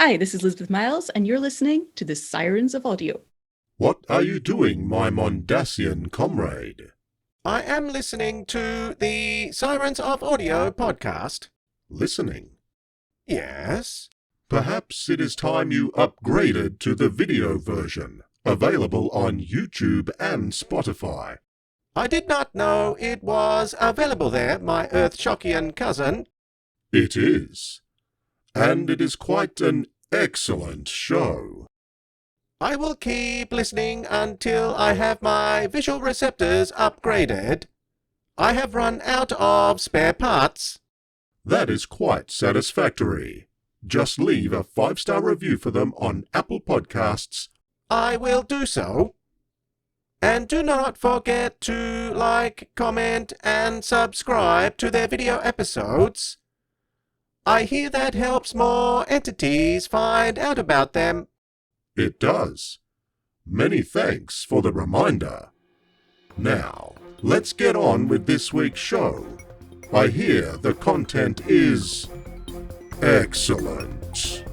Hi, this is Elizabeth Miles, and you're listening to the Sirens of Audio. What are you doing, my Mondasian comrade? I am listening to the Sirens of Audio podcast. Listening? Yes? Perhaps it is time you upgraded to the video version, available on YouTube and Spotify. I did not know it was available there, my Earth-Shockian cousin. It is. And it is quite an excellent show. I will keep listening until I have my visual receptors upgraded. I have run out of spare parts. That is quite satisfactory. Just leave a 5-star review for them on Apple Podcasts. I will do so. And do not forget to like, comment, and subscribe to their video episodes. I hear that helps more entities find out about them. It does. Many thanks for the reminder. Now, let's get on with this week's show. I hear the content is excellent.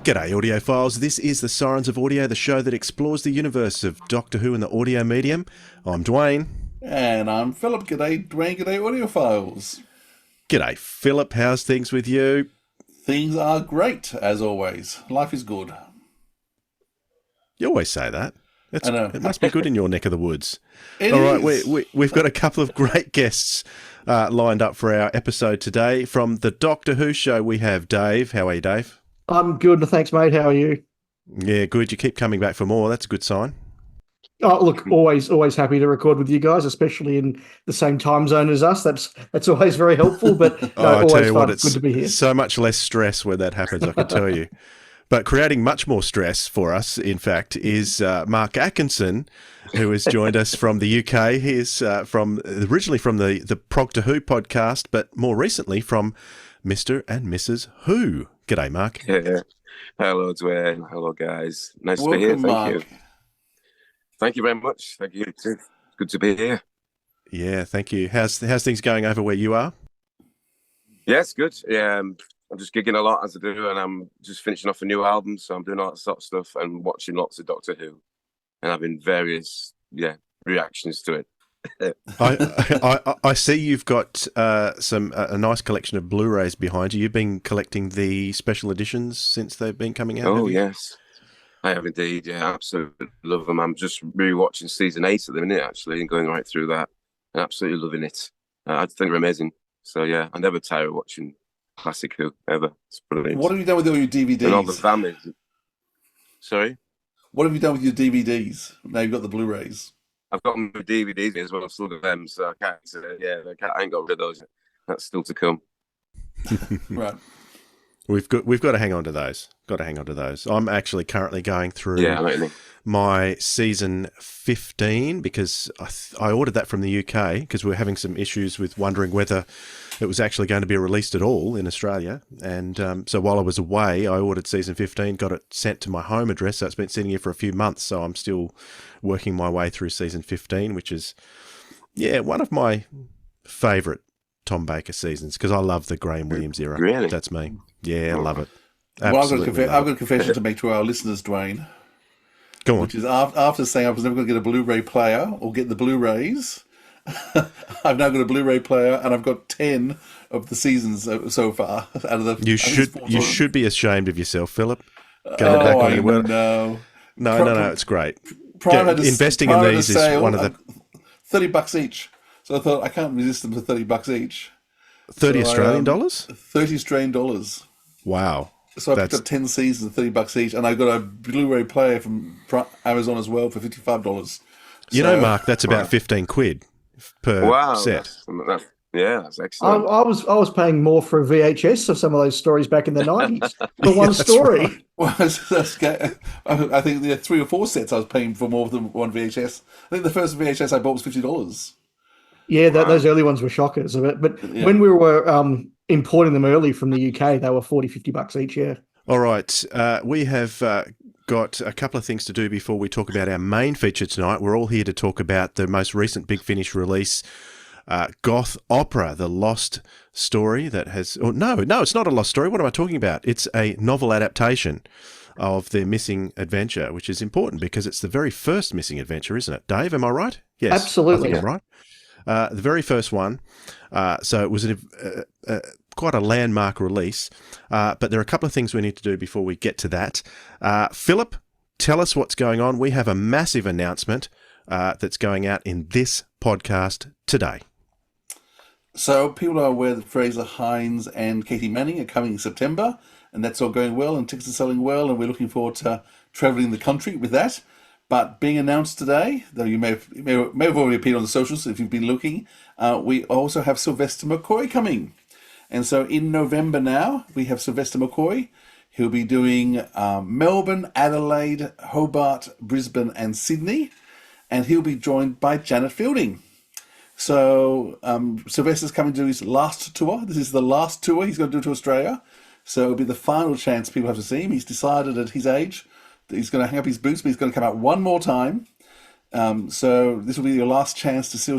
G'day audiophiles, this is the Sirens of Audio, the show that explores the universe of Doctor Who and the audio medium. I'm Dwayne. And I'm Philip. G'day, Dwayne. G'day, audiophiles. G'day Philip, how's things with you? Things are great, as always. Life is good. You always say that. I know. It must be good in your neck of the woods. It All right, is. we've got a couple of great guests lined up for our episode today. From the Doctor Who show, we have Dave. How are you, Dave? I'm good, thanks, mate. How are you? Yeah, good. You keep coming back for more. That's a good sign. Oh, look, always happy to record with you guys, especially in the same time zone as us. That's always very helpful. But no, I'll always tell you fun. what, it's Good to be here. so much less stress when that happens, I can tell you. But creating much more stress for us, in fact, is Marc Atkinson, who has joined us from the UK. He is originally from the Proctor Who podcast, but more recently from Mr. and Mrs. Who. G'day, Mark. Yeah. Hello, Dwayne. Hello, guys. Nice Welcome, to be here. Thank Mark. you. Thank you very much. Thank you too. Good to be here. Yeah, thank you. How's things going over where you are? Yes, good. Yeah, I'm just gigging a lot as I do, and I'm just finishing off a new album, so I'm doing all that sort of stuff and watching lots of Doctor Who, and having various reactions to it. I see you've got a nice collection of Blu-rays behind you. You've been collecting the special editions since they've been coming out. Oh yes, I have indeed. Yeah, absolutely love them. I'm just rewatching season 8 at the minute, actually, and going right through that, and absolutely loving it. I think they're amazing. So yeah, I never tire of watching classic Who ever. It's brilliant. What have you done with all your DVDs? And all the families. Sorry, What have you done with your DVDs? Now you've got the Blu-rays. I've got my DVDs as well. I've still got them, so I can't say, I ain't got rid of those. That's still to come. Right. We've got to hang on to those. Got to hang on to those. I'm actually currently going through Yeah, I know what you mean. my season 15 because I ordered that from the UK because we were having some issues with wondering whether it was actually going to be released at all in Australia. And so while I was away, I ordered season 15, got it sent to my home address. So it's been sitting here for a few months. So I'm still working my way through season 15, which is, one of my favourite Tom Baker seasons because I love the Graham Williams era. Really? That's me. Yeah, I love it. Well, Absolutely I've got a confession to make to our listeners, Dwayne. Go on. Which is after saying I was never going to get a Blu-ray player or get the Blu-rays, I've now got a Blu-ray player and I've got 10 of the seasons so far out of the. You should be ashamed of yourself, Philip. Going back on your word. No, No, it's great. Investing in these is one of the $30 each. So I thought I can't resist them for $30 each. 30 Australian dollars? 30 Australian dollars. Wow. So I picked up 10 seasons at $30 each, and I got a Blu-ray player from Amazon as well for $55. You know, Mark, that's about 15 quid per Wow, set. that's excellent. I was paying more for a VHS of some of those stories back in the 90s for Yeah, one that's story. right. Well, I think there are 3 or 4 sets I was paying for more than one VHS. I think the first VHS I bought was $50. Yeah, Wow. those early ones were shockers. But Yeah. when we were importing them early from the UK, they were $40-50 each. Yeah. All right. We have got a couple of things to do before we talk about our main feature tonight. We're all here to talk about the most recent Big Finish release, Goth Opera, the lost story that has... Oh, no, it's not a lost story. What am I talking about? It's a novel adaptation of their missing adventure, which is important because it's the very first missing adventure, isn't it? Dave, am I right? Yes. Absolutely. I think I'm right. The very first one. So it was quite a landmark release. But there are a couple of things we need to do before we get to that. Philip, tell us what's going on. We have a massive announcement that's going out in this podcast today. So people are aware that Fraser Hines and Katie Manning are coming in September, and that's all going well, and tickets are selling well, and we're looking forward to travelling the country with that. But being announced today, though you may have already appeared on the socials if you've been looking, we also have Sylvester McCoy coming. And so in November now, we have Sylvester McCoy. He'll be doing Melbourne, Adelaide, Hobart, Brisbane and Sydney. And he'll be joined by Janet Fielding. So Sylvester's coming to do his last tour. This is the last tour he's going to do to Australia. So it'll be the final chance people have to see him. He's decided at his age that he's going to hang up his boots, but he's going to come out one more time. So this will be your last chance to see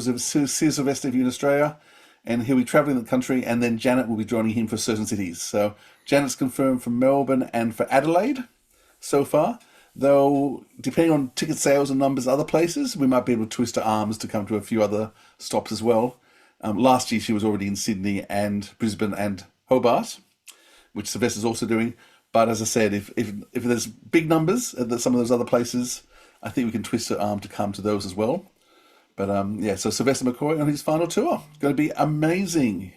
Sylvester if you're in Australia. And he'll be travelling the country, and then Janet will be joining him for certain cities. So Janet's confirmed for Melbourne and for Adelaide so far. Though, depending on ticket sales and numbers other places, we might be able to twist her arms to come to a few other stops as well. Last year she was already in Sydney and Brisbane and Hobart, which Sylvester's also doing. But as I said, if there's big numbers at some of those other places, I think we can twist her arm to come to those as well. But so Sylvester McCoy on his final tour. It's going to be amazing.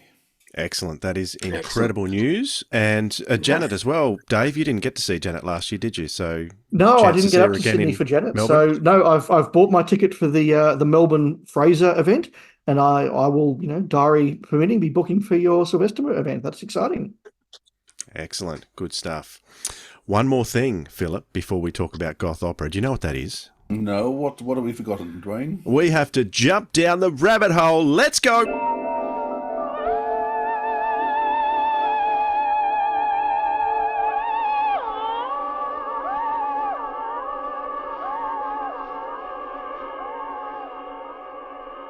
Excellent. That is incredible news. And Janet as well. Dave, you didn't get to see Janet last year, did you? So no, I didn't get up to Sydney for Janet. Melbourne? So no, I've bought my ticket for the Melbourne Fraser event, and I will, diary permitting, be booking for your Sylvester event. That's exciting. Excellent. Good stuff. One more thing, Philip, before we talk about Goth Opera. Do you know what that is? No, what have we forgotten, Dwayne? We have to jump down the rabbit hole. Let's go.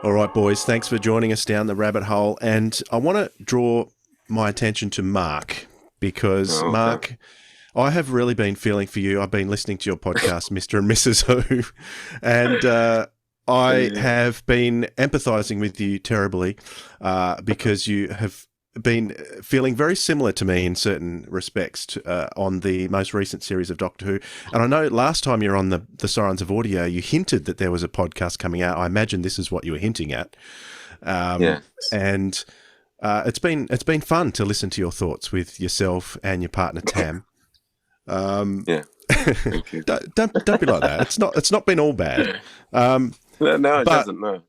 All right, boys, thanks for joining us down the rabbit hole. And I want to draw my attention to Marc because, Marc, I have really been feeling for you. I've been listening to your podcast, Mr. and Mrs. Who, and I have been empathizing with you terribly because you have been feeling very similar to me in certain respects on the most recent series of Doctor Who. And I know last time you were on the Sirens of Audio, you hinted that there was a podcast coming out. I imagine this is what you were hinting at. And it's been fun to listen to your thoughts with yourself and your partner Tam. Thank you. Don't be like that. It's not been all bad. No, it doesn't. No.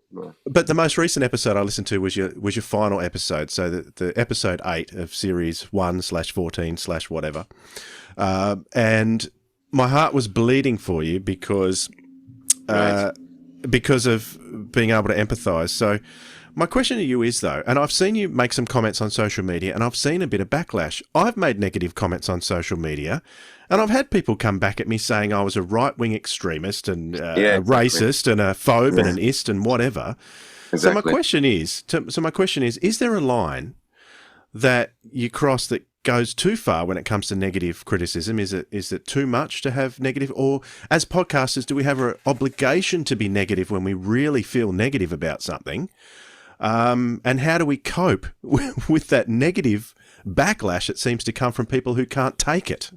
But the most recent episode I listened to was your final episode. So the episode 8 of series 1/14/whatever. And my heart was bleeding for you because of being able to empathise. So my question to you is, though, and I've seen you make some comments on social media, and I've seen a bit of backlash. I've made negative comments on social media, and I've had people come back at me saying I was a right-wing extremist and a racist and a phobe and an ist and whatever. Exactly. So my question is there a line that you cross that goes too far when it comes to negative criticism? Is it too much to have negative? Or as podcasters, do we have an obligation to be negative when we really feel negative about something? And how do we cope with that negative backlash that seems to come from people who can't take it?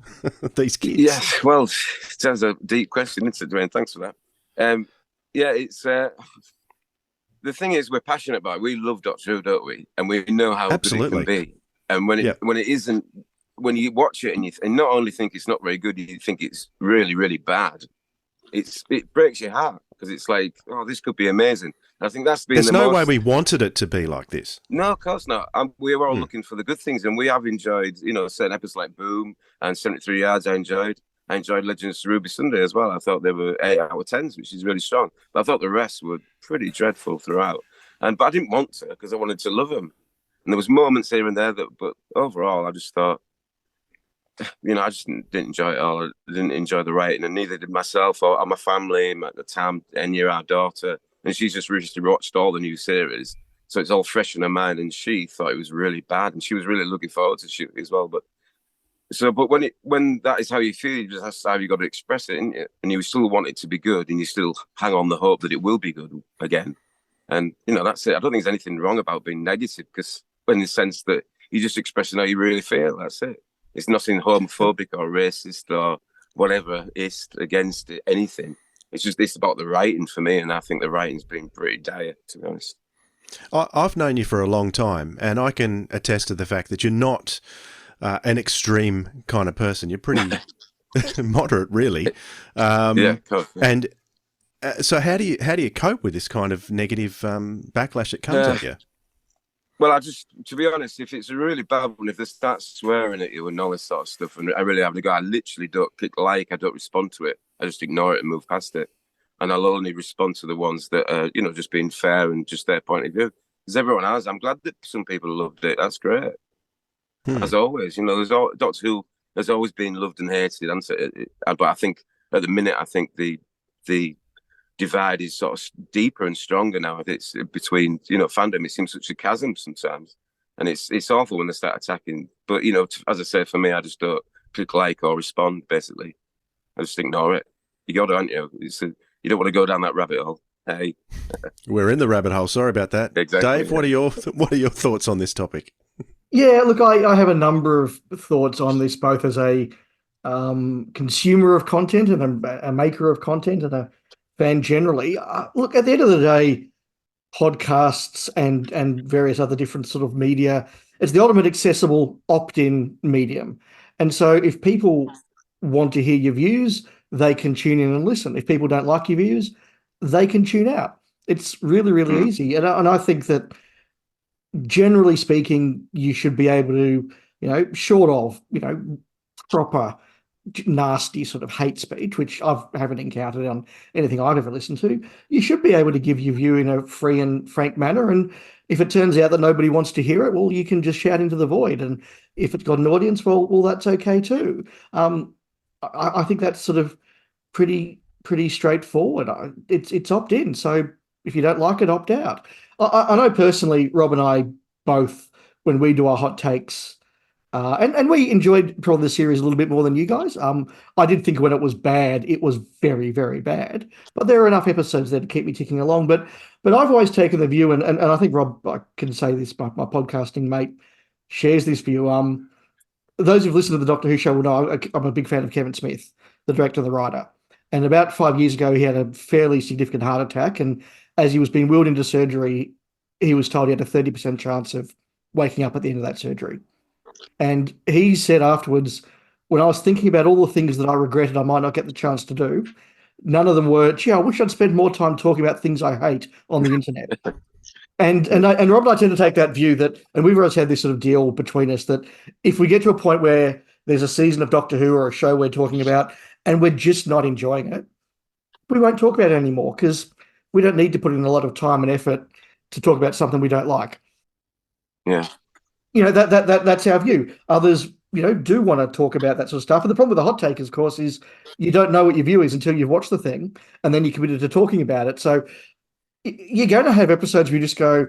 These kids. Yes, well, it sounds a deep question, isn't it, Dwayne? Thanks for that. It's the thing is, we're passionate about it. We love Doctor Who, don't we? And we know how good it can be. And when it isn't, when you watch it and not only think it's not very good, you think it's really, really bad. It breaks your heart. because it's like, oh, this could be amazing. And I think that's been There's the no most... way we wanted it to be like this. No, of course not. We were all looking for the good things, and we have enjoyed, certain episodes like Boom and 73 Yards. I enjoyed Legends of Ruby Sunday as well. I thought they were 8 out of 10s, which is really strong. But I thought the rest were pretty dreadful throughout. But I didn't want to, because I wanted to love them. And there was moments here and there but overall, I just thought, I just didn't enjoy it all. I didn't enjoy the writing, and neither did myself or my family. At the time, Enya, our daughter, and she's just recently watched all the new series, so it's all fresh in her mind. And she thought it was really bad, and she was really looking forward to shooting as well. But when that is how you feel, that's how you got to express it, isn't it? And you still want it to be good, and you still hang on the hope that it will be good again. And that's it. I don't think there's anything wrong about being negative, because in the sense that you're just expressing how you really feel. That's it. It's nothing homophobic or racist or whatever is against it, anything. It's about the writing for me, and I think the writing's been pretty dire, to be honest. I've known you for a long time, and I can attest to the fact that you're not an extreme kind of person. You're pretty moderate, really. Yeah. And so how do you cope with this kind of negative backlash that comes at you? Well, to be honest, if it's a really bad one, if they start swearing at you and all this sort of stuff, and I really have to go, I literally don't click like, I don't respond to it. I just ignore it and move past it. And I'll only respond to the ones that are, just being fair and just their point of view. Because everyone has. I'm glad that some people loved it. That's great. As always, there's Doctor Who has always been loved and hated. But I think at the minute, the divide is sort of deeper and stronger now. It's between fandom. It seems such a chasm sometimes, and it's awful when they start attacking. But as I say, for me, I just don't click like or respond. Basically, I just ignore it. You got to, aren't you? You don't want to go down that rabbit hole. Hey, we're in the rabbit hole. Sorry about that. Exactly. Dave, what are your thoughts on this topic? Yeah, look, I have a number of thoughts on this, both as a consumer of content and a maker of content and a fan generally. Look, at the end of the day, podcasts and various other different sort of media, it's the ultimate accessible opt-in medium. And so if people want to hear your views, they can tune in and listen. If people don't like your views, they can tune out. It's really, really easy. And I think that generally speaking, you should be able to, short of, proper nasty sort of hate speech, which I haven't encountered on anything I've ever listened to, you should be able to give your view in a free and frank manner. And if it turns out that nobody wants to hear it, well, you can just shout into the void. And if it's got an audience, well, that's okay too. I think that's sort of pretty straightforward. It's opt in. So if you don't like it, opt out. I know personally, Rob and I both, when we do our hot takes, and we enjoyed probably the series a little bit more than you guys. I did think when it was bad, it was very, very bad. But there are enough episodes there to keep me ticking along. But I've always taken the view, and I think Rob, I can say this, my podcasting mate shares this view. Those who've listened to the Doctor Who show will know I'm a big fan of Kevin Smith, the director and the writer. And about 5 years ago, he had a fairly significant heart attack. And as he was being wheeled into surgery, he was told he had a 30% chance of waking up at the end of that surgery. And he said afterwards, when I was thinking about all the things that I regretted I might not get the chance to do, none of them were, gee, I wish I'd spent more time talking about things I hate on the internet. And Rob and I tend to take that view that, and we've always had this sort of deal between us that if we get to a point where there's a season of Doctor Who or a show we're talking about and we're just not enjoying it, we won't talk about it anymore because we don't need to put in a lot of time and effort to talk about something we don't like. Yeah. That's our view. Others, do want to talk about that sort of stuff. And the problem with the hot take, of course, is you don't know what your view is until you've watched the thing and then you're committed to talking about it. So you're going to have episodes where you just go,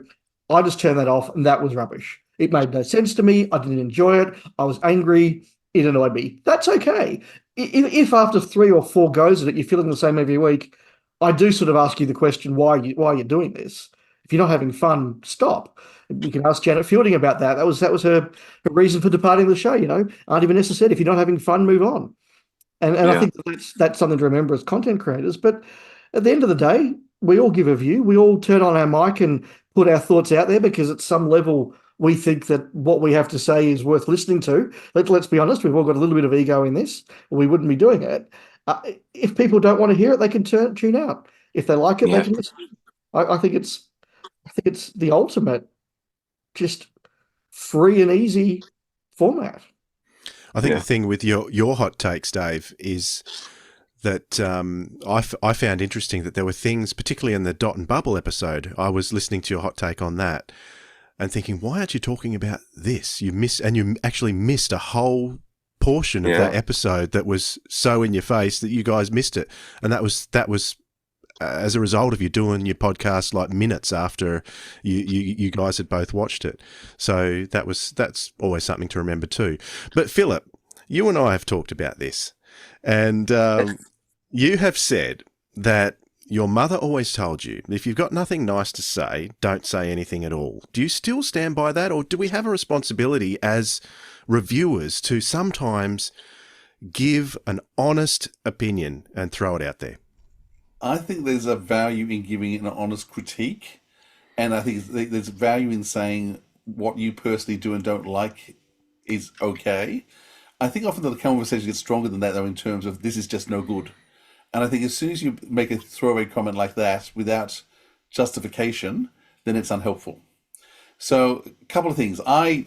I just turned that off and that was rubbish. It made no sense to me. I didn't enjoy it. I was angry. It annoyed me. That's okay. If after 3 or 4 goes at it, you're feeling the same every week, I do sort of ask you the question, why are you doing this? If you're not having fun, stop. You can ask Janet Fielding about that. That was her reason for departing the show. Auntie Vanessa said, if you're not having fun, move on. And I think that's something to remember as content creators. But at the end of the day, we all give a view. We all turn on our mic and put our thoughts out there because at some level we think that what we have to say is worth listening to. Let's be honest, we've all got a little bit of ego in this, or we wouldn't be doing it. If people don't want to hear it, they can tune out. If they like it, Yeah. they can listen. I think it's the ultimate, just free and easy format. I think Yeah. the thing with your hot takes, Dave, is that I found interesting that there were things, particularly in the Dot and Bubble episode. I was listening to your hot take on that and thinking, why aren't you talking about this? You actually missed a whole portion of that episode that was so in your face that you guys missed it, and that was as a result of you doing your podcast like minutes after you guys had both watched it. So that's always something to remember too. But Philip, you and I have talked about this, and you have said that your mother always told you, if you've got nothing nice to say, don't say anything at all. Do you still stand by that, or do we have a responsibility as reviewers to sometimes give an honest opinion and throw it out there? I think there's a value in giving an honest critique, and I think there's value in saying what you personally do and don't like is okay. I think often the conversation gets stronger than that, though, in terms of this is just no good. And I think as soon as you make a throwaway comment like that without justification, then it's unhelpful. So a couple of things. I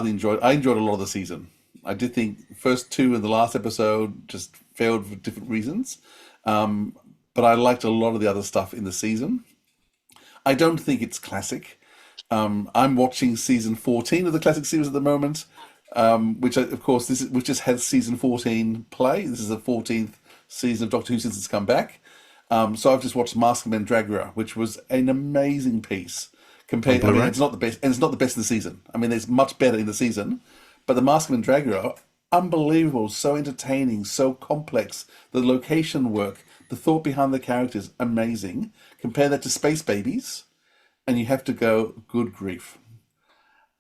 enjoyed a lot of the season. I did think the first two and the last episode just failed for different reasons. But I liked a lot of the other stuff in the season. I don't think it's classic. I'm watching season 14 of the classic series at the moment, which just has season 14 play. This is the 14th season of Doctor Who since it's come back. So I've just watched Mask and Dragura, which was an amazing piece. It's not the best, and it's not the best in the season. I mean, there's much better in the season, but the Mask and Dragura, unbelievable, so entertaining, so complex. The location work, the thought behind the characters, amazing. Compare that to Space Babies, and you have to go, good grief.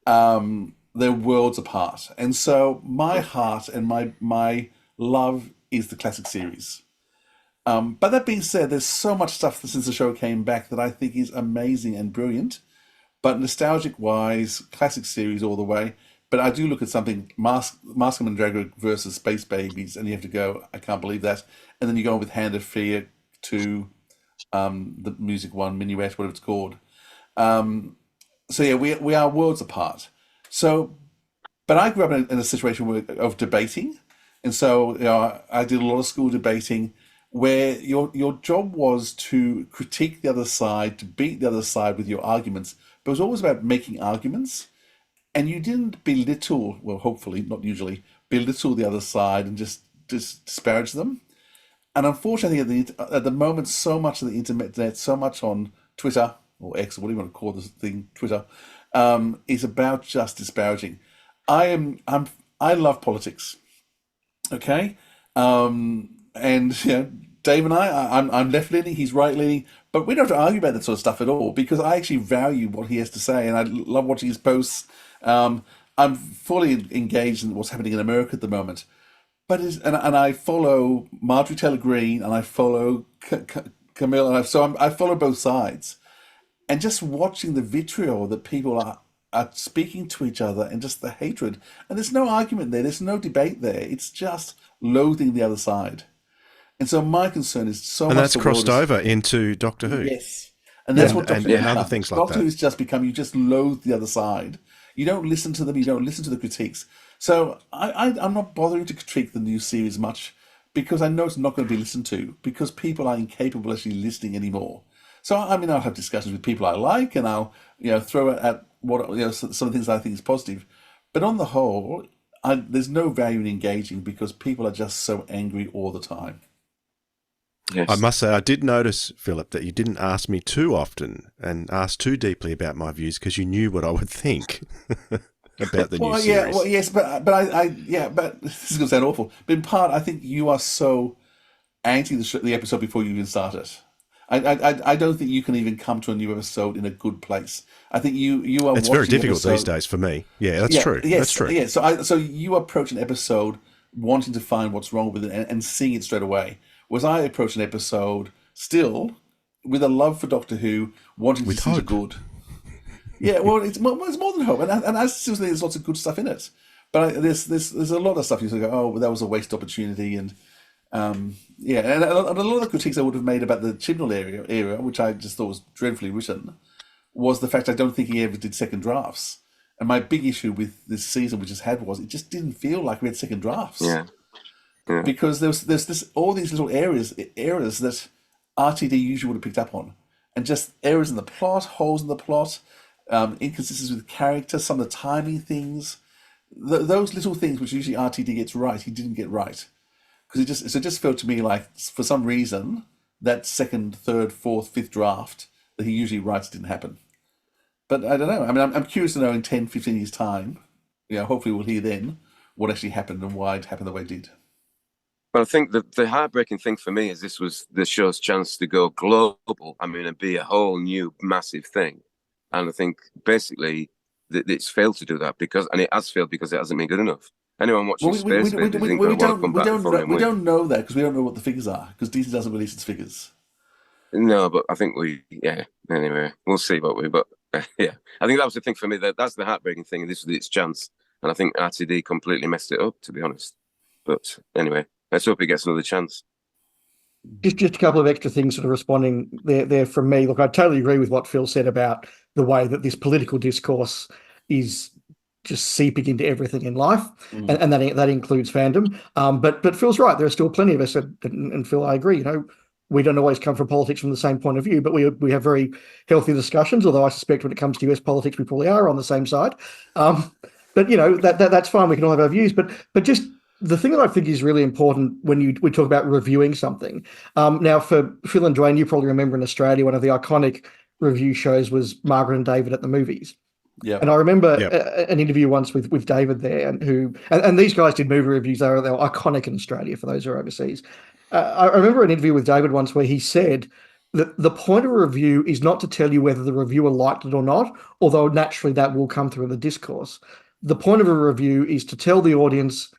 They're worlds apart. And so my heart and my love is the classic series. But that being said, there's so much stuff since the show came back that I think is amazing and brilliant. But nostalgic-wise, classic series all the way. But I do look at something, Mask and Dragger versus Space Babies, and you have to go, I can't believe that. And then you go on with Hand of Fear to the music one, Minuet, whatever it's called. So yeah, we are worlds apart. So, but I grew up in a situation of debating. And so I did a lot of school debating where your job was to critique the other side, to beat the other side with your arguments. But it was always about making arguments. And you didn't belittle, well, hopefully, not usually, belittle the other side and just disparage them. And unfortunately, at the moment, so much of the internet, so much on Twitter, or X, or whatever you want to call this thing, Twitter, is about just disparaging. I love politics, okay? And Dave and I'm left-leaning, he's right-leaning, but we don't have to argue about that sort of stuff at all, because I actually value what he has to say, and I love watching his posts. I'm fully engaged in what's happening in America at the moment. But and I follow Marjorie Taylor Greene, and I follow Camille, and I follow both sides. And just watching the vitriol that people are speaking to each other, and just the hatred. And there's no argument there, there's no debate there. It's just loathing the other side. And so my concern is so much. And that's crossed over into Doctor Who. Yes. And that's what Doctor Who and other things like that. Doctor Who's just become, you just loathe the other side. You don't listen to them, you don't listen to the critiques. So I'm not bothering to critique the new series much, because I know it's not going to be listened to, because people are incapable of actually listening anymore. So I mean, I'll have discussions with people I like, and I'll throw at what some of the things I think is positive. But on the whole, there's no value in engaging, because people are just so angry all the time. Yes. I must say, I did notice, Philip, that you didn't ask me too often and ask too deeply about my views, because you knew what I would think about the new series. Yeah, well, yes, but but this is going to sound awful. But in part, I think you are so anti the episode before you even start it. I don't think you can even come to a new episode in a good place. I think you are. It's very difficult these days for me. Yeah, that's true. Yes, that's true. Yeah, so you approach an episode wanting to find what's wrong with it and seeing it straight away. Whereas I approach an episode still with a love for Doctor Who, wanting to see the good. Yeah, well, it's more than hope, and I still think there's lots of good stuff in it. But there's a lot of stuff you say, oh, well, that was a waste opportunity, and Yeah, and a lot of the critiques I would have made about the Chibnall era, which I just thought was dreadfully written, was the fact I don't think he ever did second drafts. And my big issue with this season we just had was it just didn't feel like we had second drafts. Yeah. Because there's this all these little errors that RTD usually would have picked up on, and just errors in the plot, holes in the plot, inconsistencies with character, some of the timing things, those little things which usually RTD gets right, he didn't get right, because it just felt to me like for some reason that second, third, fourth, fifth draft that he usually writes didn't happen. But I don't know. I mean, I'm curious to know in 10, 15 years' time, hopefully we'll hear then what actually happened and why it happened the way it did. But I think the heartbreaking thing for me is this was the show's chance to go global. I mean, and be a whole new massive thing. And I think basically it's failed to do that and it has failed because it hasn't been good enough. Anyone watching Space Invaders isn't going to want to come back from it. We don't know that because we don't know what the figures are because DC doesn't release its figures. No, but I think anyway, we'll see but yeah, I think that was the thing for me. That's the heartbreaking thing. And this was its chance. And I think RTD completely messed it up, to be honest. But anyway, let's hope he gets another chance. Just a couple of extra things sort of responding there from me. Look, I totally agree with what Phil said about the way that this political discourse is just seeping into everything in life, and that includes fandom. But Phil's right. There are still plenty of us, and Phil, I agree. We don't always come from politics from the same point of view, but we have very healthy discussions. Although I suspect when it comes to US politics, we probably are on the same side. But that's fine. We can all have our views. But just the thing that I think is really important when we talk about reviewing something. Now, for Phil and Dwayne, you probably remember in Australia, one of the iconic review shows was Margaret and David at the movies. Yeah. And I remember an interview once with David there, and these guys did movie reviews. They were iconic in Australia for those who are overseas. I remember an interview with David once where he said that the point of a review is not to tell you whether the reviewer liked it or not, although naturally that will come through in the discourse. The point of a review is to tell the audience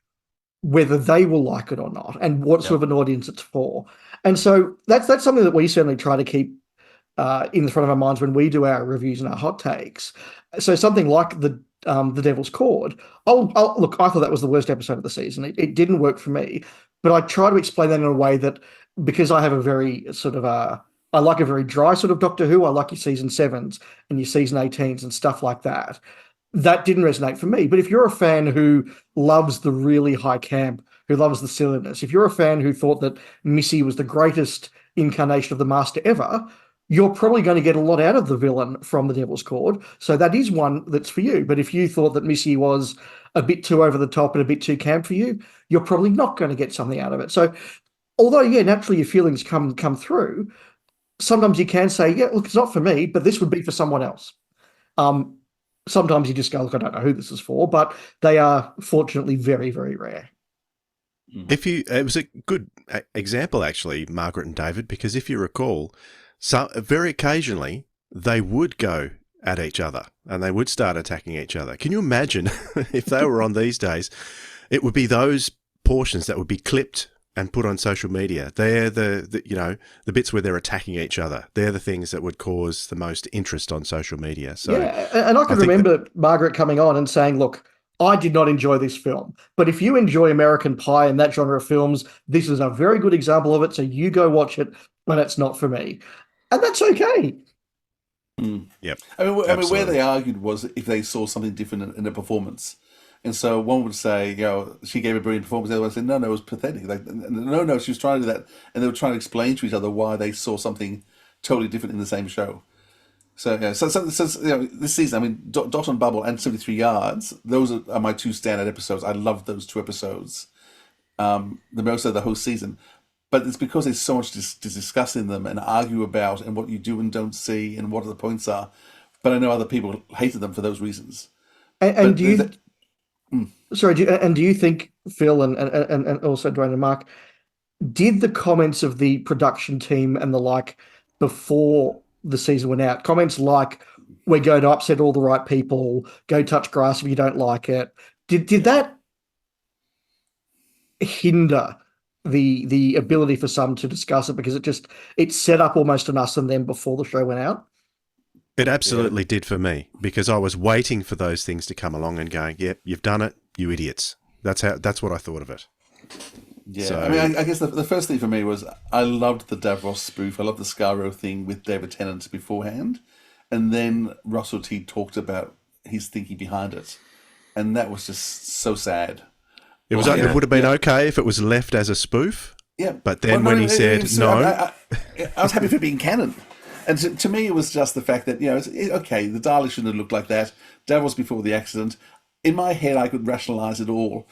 whether they will like it or not and what sort of an audience it's for. And so that's something that we certainly try to keep in the front of our minds when we do our reviews and our hot takes. So something like the Devil's Cord. Look, I thought that was the worst episode of the season. It didn't work for me, but I try to explain that in a way that because I have a very sort of I like a very dry sort of Doctor Who. I like your season 7s and your season 18s and stuff like that. That didn't resonate for me. But if you're a fan who loves the really high camp, who loves the silliness, if you're a fan who thought that Missy was the greatest incarnation of the Master ever, you're probably going to get a lot out of the villain from the Devil's Cord. So that is one that's for you. But if you thought that Missy was a bit too over the top and a bit too camp for you, you're probably not going to get something out of it. So although, naturally your feelings come through, sometimes you can say, look, it's not for me, but this would be for someone else. Sometimes you just go, look, I don't know who this is for, but they are fortunately very, very rare. It was a good example, actually, Margaret and David, because if you recall, very occasionally they would go at each other and they would start attacking each other. Can you imagine if they were on these days? It would be those portions that would be clipped and put on social media. They're the bits where they're attacking each other. They're the things that would cause the most interest on social media. So and I can remember Margaret coming on and saying, look, I did not enjoy this film, but if you enjoy American Pie and that genre of films, this is a very good example of it. So you go watch it, but it's not for me. And that's okay. Yep. I mean, where they argued was if they saw something different in a performance. And so one would say, she gave a brilliant performance. The other one said, no, it was pathetic. Like, no, she was trying to do that. And they were trying to explain to each other why they saw something totally different in the same show. So, this season, I mean, Dot on Bubble and 73 Yards, those are my two standout episodes. I love those two episodes, the most of the whole season. But it's because there's so much to discuss in them and argue about and what you do and don't see and what the points are. But I know other people hated them for those reasons. And do you... do you think, Phil, and also Dwayne and Mark, did the comments of the production team and the like before the season went out, comments like, we're going to upset all the right people, go touch grass if you don't like it, did that hinder the ability for some to discuss it because it set up almost an us and them before the show went out? It absolutely did for me because I was waiting for those things to come along and going, yep, you've done it, you idiots. That's what I thought of it. Yeah, So, I mean, I guess the first thing for me was I loved the Davros spoof. I loved the Skaro thing with David Tennant beforehand. And then Russell T talked about his thinking behind it. And that was just so sad. it was. Oh, It yeah. would have been Yeah. okay if it was left as a spoof. Yeah. But then when he said no, I was happy for it being canon. And to me, it was just the fact that, okay, the Daleks shouldn't have looked like that. Davros before the accident. In my head, I could rationalize it all.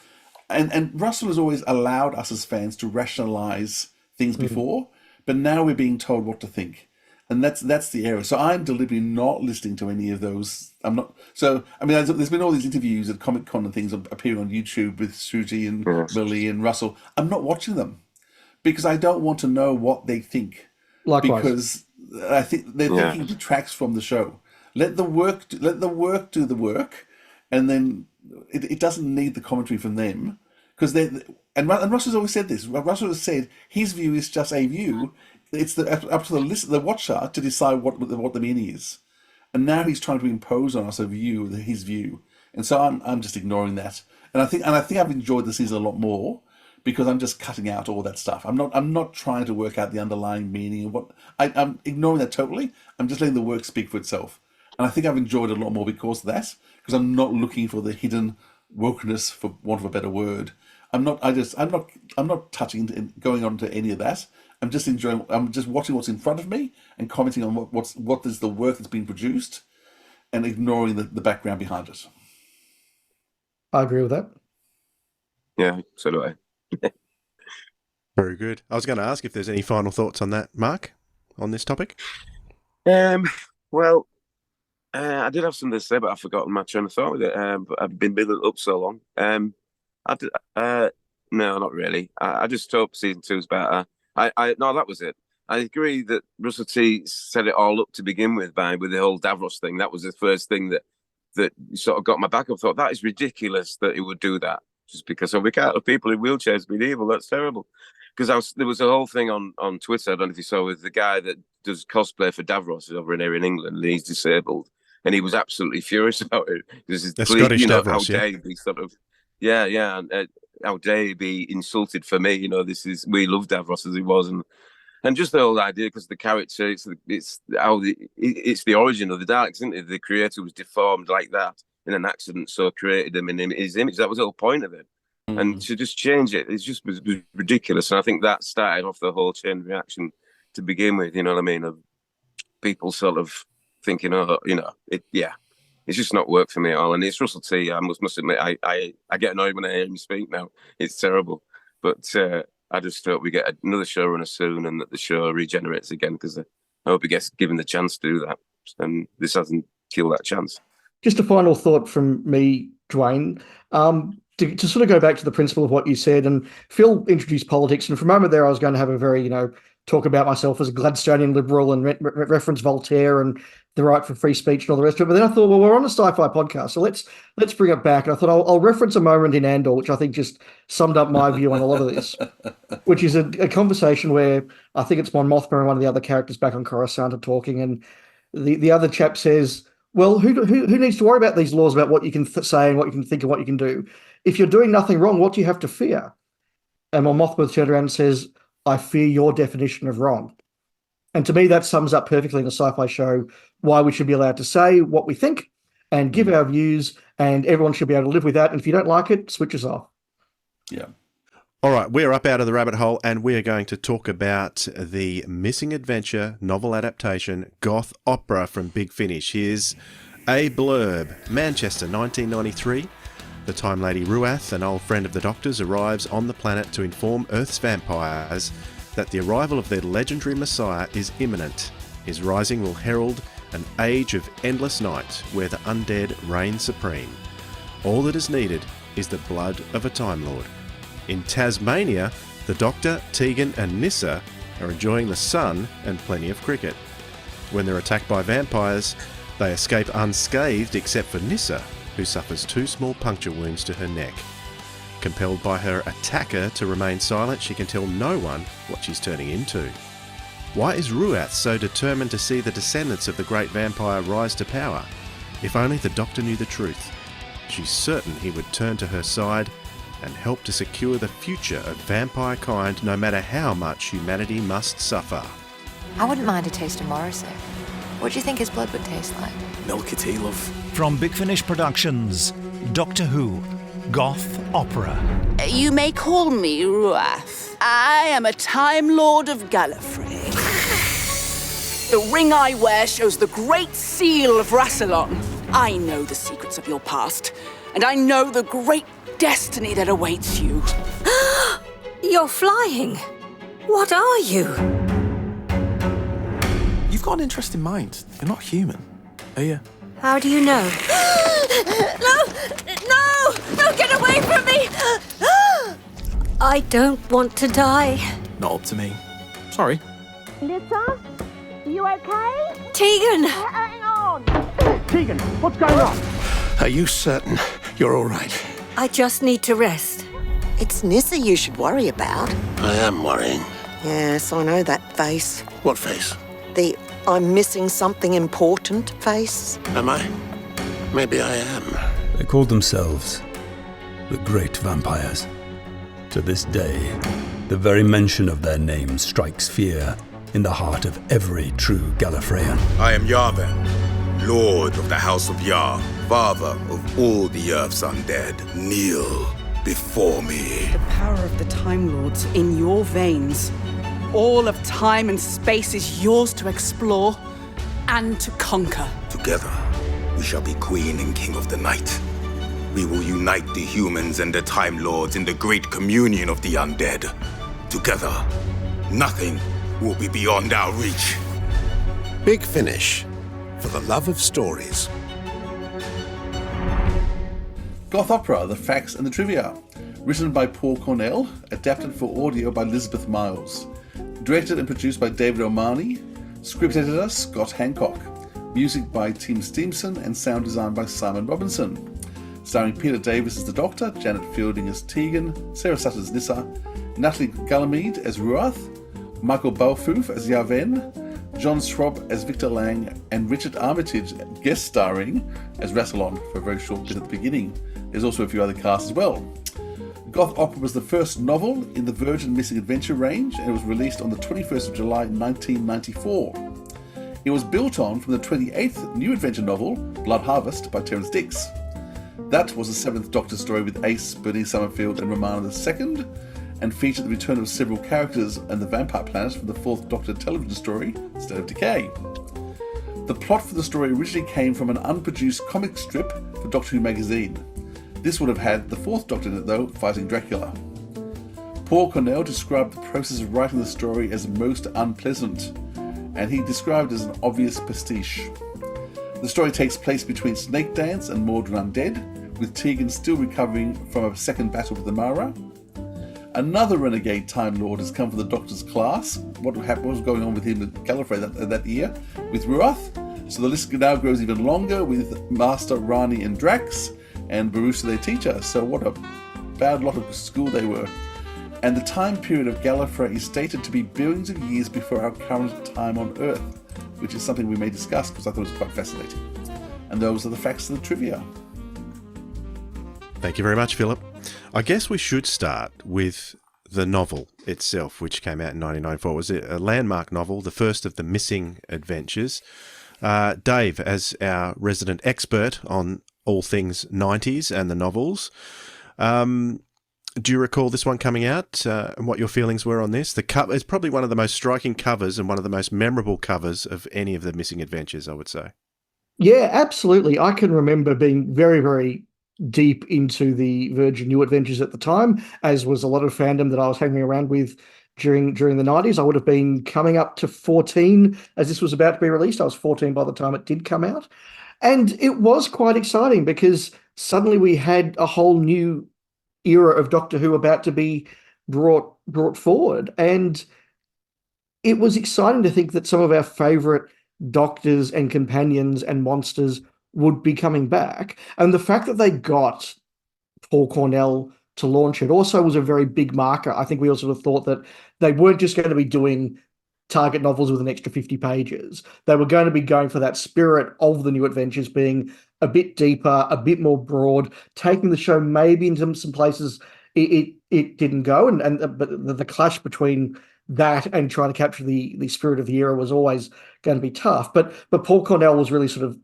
And Russell has always allowed us as fans to rationalize things before, but now we're being told what to think. And that's the error. So I'm deliberately not listening to any of those. I'm not. So, I mean, there's been all these interviews at Comic Con and things appearing on YouTube with Suji and Millie and Russell. I'm not watching them because I don't want to know what they think. Likewise. Because I think their thinking detracts from the show. Let the work do the work, and then it doesn't need the commentary from them. Because and Russell's always said this. Russell has said his view is just a view. It's up to the watcher to decide what the meaning is. And now he's trying to impose on us a view, his view. And so I'm just ignoring that. And I think I've enjoyed the season a lot more because I'm just cutting out all that stuff. I'm not trying to work out the underlying meaning of what I'm ignoring that totally. I'm just letting the work speak for itself. And I think I've enjoyed it a lot more because of that. Because I'm not looking for the hidden wokeness, for want of a better word. I'm not touching and going on to any of that. I'm just enjoying. I'm just watching what's in front of me and commenting on what is the work that's been produced, and ignoring the background behind it. I agree with that. Yeah, so do I. very good. I was going to ask if there's any final thoughts on that, Mark, on this topic. Well, I did have something to say, but I've forgotten my train of thought with it. But I've been building it up so long. No, not really. I just hope season 2 is better. No, that was it. I agree that Russell T set it all up to begin with with the whole Davros thing. That was the first thing that sort of got my back up. I thought that is ridiculous that he would do that just because we can't have people in wheelchairs being evil. That's terrible. Because there was a whole thing on Twitter. I don't know if you saw, with the guy that does cosplay for Davros over here in England, and he's disabled, and he was absolutely furious about it. Because The Scottish Davros, how dare he be sort of, and how dare he be insulted for me? We love Davros as he was, and just the whole idea, because the character, it's the origin of the Daleks, isn't it? The creator was deformed like that in an accident, so created him in his image. That was the whole point of it. And to just change it, was ridiculous. And I think that started off the whole chain reaction to begin with. You know what I mean? Of people sort of thinking, it's just not worked for me at all. And it's Russell T. I must admit, I get annoyed when I hear him speak now. It's terrible. But I just hope we get another showrunner soon, and that the show regenerates again, because I hope he gets given the chance to do that. And this hasn't killed that chance. Just a final thought from me, Dwayne. To sort of go back to the principle of what you said, and Phil introduced politics, and for a moment there I was going to have a very, talk about myself as a Gladstonian liberal and reference Voltaire and the right for free speech and all the rest of it. But then I thought, well, we're on a sci-fi podcast, so let's bring it back. And I thought I'll reference a moment in Andor, which I think just summed up my view on a lot of this, which is a conversation where I think it's Mon Mothma and one of the other characters back on Coruscant are talking, and the other chap says, well, who needs to worry about these laws about what you can say and what you can think and what you can do? If you're doing nothing wrong, what do you have to fear? And Mon Mothma turned around and says, I fear your definition of wrong. And to me, that sums up perfectly in a sci-fi show why we should be allowed to say what we think and give our views, and everyone should be able to live with that. And if you don't like it, switch us off. Yeah. All right, we're up out of the rabbit hole, and we are going to talk about the missing adventure novel adaptation, Goth Opera from Big Finish. Here's a blurb. Manchester, 1993. The Time Lady Ruath, an old friend of the Doctor's, arrives on the planet to inform Earth's vampires that the arrival of their legendary Messiah is imminent. His rising will herald an age of endless night where the undead reign supreme. All that is needed is the blood of a Time Lord. In Tasmania, the Doctor, Tegan and Nyssa are enjoying the sun and plenty of cricket. When they're attacked by vampires, they escape unscathed except for Nyssa, who suffers 2 small puncture wounds to her neck. Compelled by her attacker to remain silent, she can tell no one what she's turning into. Why is Ruath so determined to see the descendants of the great vampire rise to power? If only the Doctor knew the truth. She's certain he would turn to her side and help to secure the future of vampire kind no matter how much humanity must suffer. I wouldn't mind a taste of Morrissey. What do you think his blood would taste like? Milky tea, love. From Big Finish Productions, Doctor Who, Goth Opera. You may call me Ruath. I am a Time Lord of Gallifrey. The ring I wear shows the great seal of Rassilon. I know the secrets of your past, and I know the great destiny that awaits you. You're flying. What are you? You've got an interesting mind. You're not human, are you? How do you know? No! No! No, get away from me! I don't want to die. Not up to me. Sorry. Lisa? You okay? Tegan! Hang on! Tegan, what's going on? Are you certain you're all right? I just need to rest. It's Nissa you should worry about. I am worrying. Yes, I know that face. What face? The I'm missing something important face. Am I? Maybe I am. They called themselves the Great Vampires. To this day, the very mention of their name strikes fear in the heart of every true Gallifreyan. I am Yarvan, Lord of the House of Yar, father of all the Earth's undead. Kneel before me. The power of the Time Lords in your veins. All of time and space is yours to explore and to conquer. Together, we shall be Queen and King of the Night. We will unite the humans and the Time Lords in the great communion of the undead. Together, nothing will be beyond our reach. Big Finish, for the love of stories. Goth Opera, The Facts and the Trivia. Written by Paul Cornell, adapted for audio by Elizabeth Miles. Directed and produced by David O'Mahony. Script editor Scott Hancock. Music by Tim Steamson and sound design by Simon Robinson. Starring Peter Davis as the Doctor, Janet Fielding as Tegan, Sarah Sutter as Nissa, Natalie Galamede as Ruath, Michael Balfouf as Yarven, John Schrobb as Victor Lang, and Richard Armitage guest starring as Rassilon for a very short bit at the beginning. There's also a few other casts as well. Goth Opera was the first novel in the Virgin Missing Adventure range, and it was released on the 21st of July 1994. It was built on from the 28th new adventure novel, Blood Harvest, by Terrance Dicks. That was the 7th Doctor story with Ace, Bernice Summerfield and Romana II, and featured the return of several characters and the vampire planet from the 4th Doctor television story, State of Decay. The plot for the story originally came from an unproduced comic strip for Doctor Who magazine. This would have had the 4th Doctor in it though, fighting Dracula. Paul Cornell described the process of writing the story as most unpleasant, and he described it as an obvious pastiche. The story takes place between Snake Dance and Mordred Undead, with Tegan still recovering from a second battle with the Mara. Another renegade Time Lord has come from the Doctor's class. What was going on with him at Gallifrey that year with Ruath? So the list now grows even longer with Master, Rani and Drax, and Barusa their teacher. So what a bad lot of school they were. And the time period of Gallifrey is stated to be billions of years before our current time on Earth, which is something we may discuss because I thought it was quite fascinating. And those are the facts of the trivia. Thank you very much, Philip. I guess we should start with the novel itself, which came out in 1994. It was a landmark novel, the first of the missing adventures. Dave, as our resident expert on all things 90s and the novels, do you recall this one coming out and what your feelings were on this? The cover is probably one of the most striking covers and one of the most memorable covers of any of the missing adventures, I would say. Yeah, absolutely. I can remember being very, very deep into the Virgin New Adventures at the time, as was a lot of fandom that I was hanging around with during the 90s. I would have been coming up to 14 as this was about to be released. I was 14 by the time it did come out. And it was quite exciting because suddenly we had a whole new era of Doctor Who about to be brought forward. And it was exciting to think that some of our favourite doctors and companions and monsters would be coming back. And the fact that they got Paul Cornell to launch it also was a very big marker. I think we also thought that they weren't just going to be doing target novels with an extra 50 pages. They were going to be going for that spirit of the New Adventures, being a bit deeper, a bit more broad, taking the show maybe into some places it didn't go, but the clash between that and trying to capture the spirit of the era was always going to be tough. But Paul Cornell was really sort of,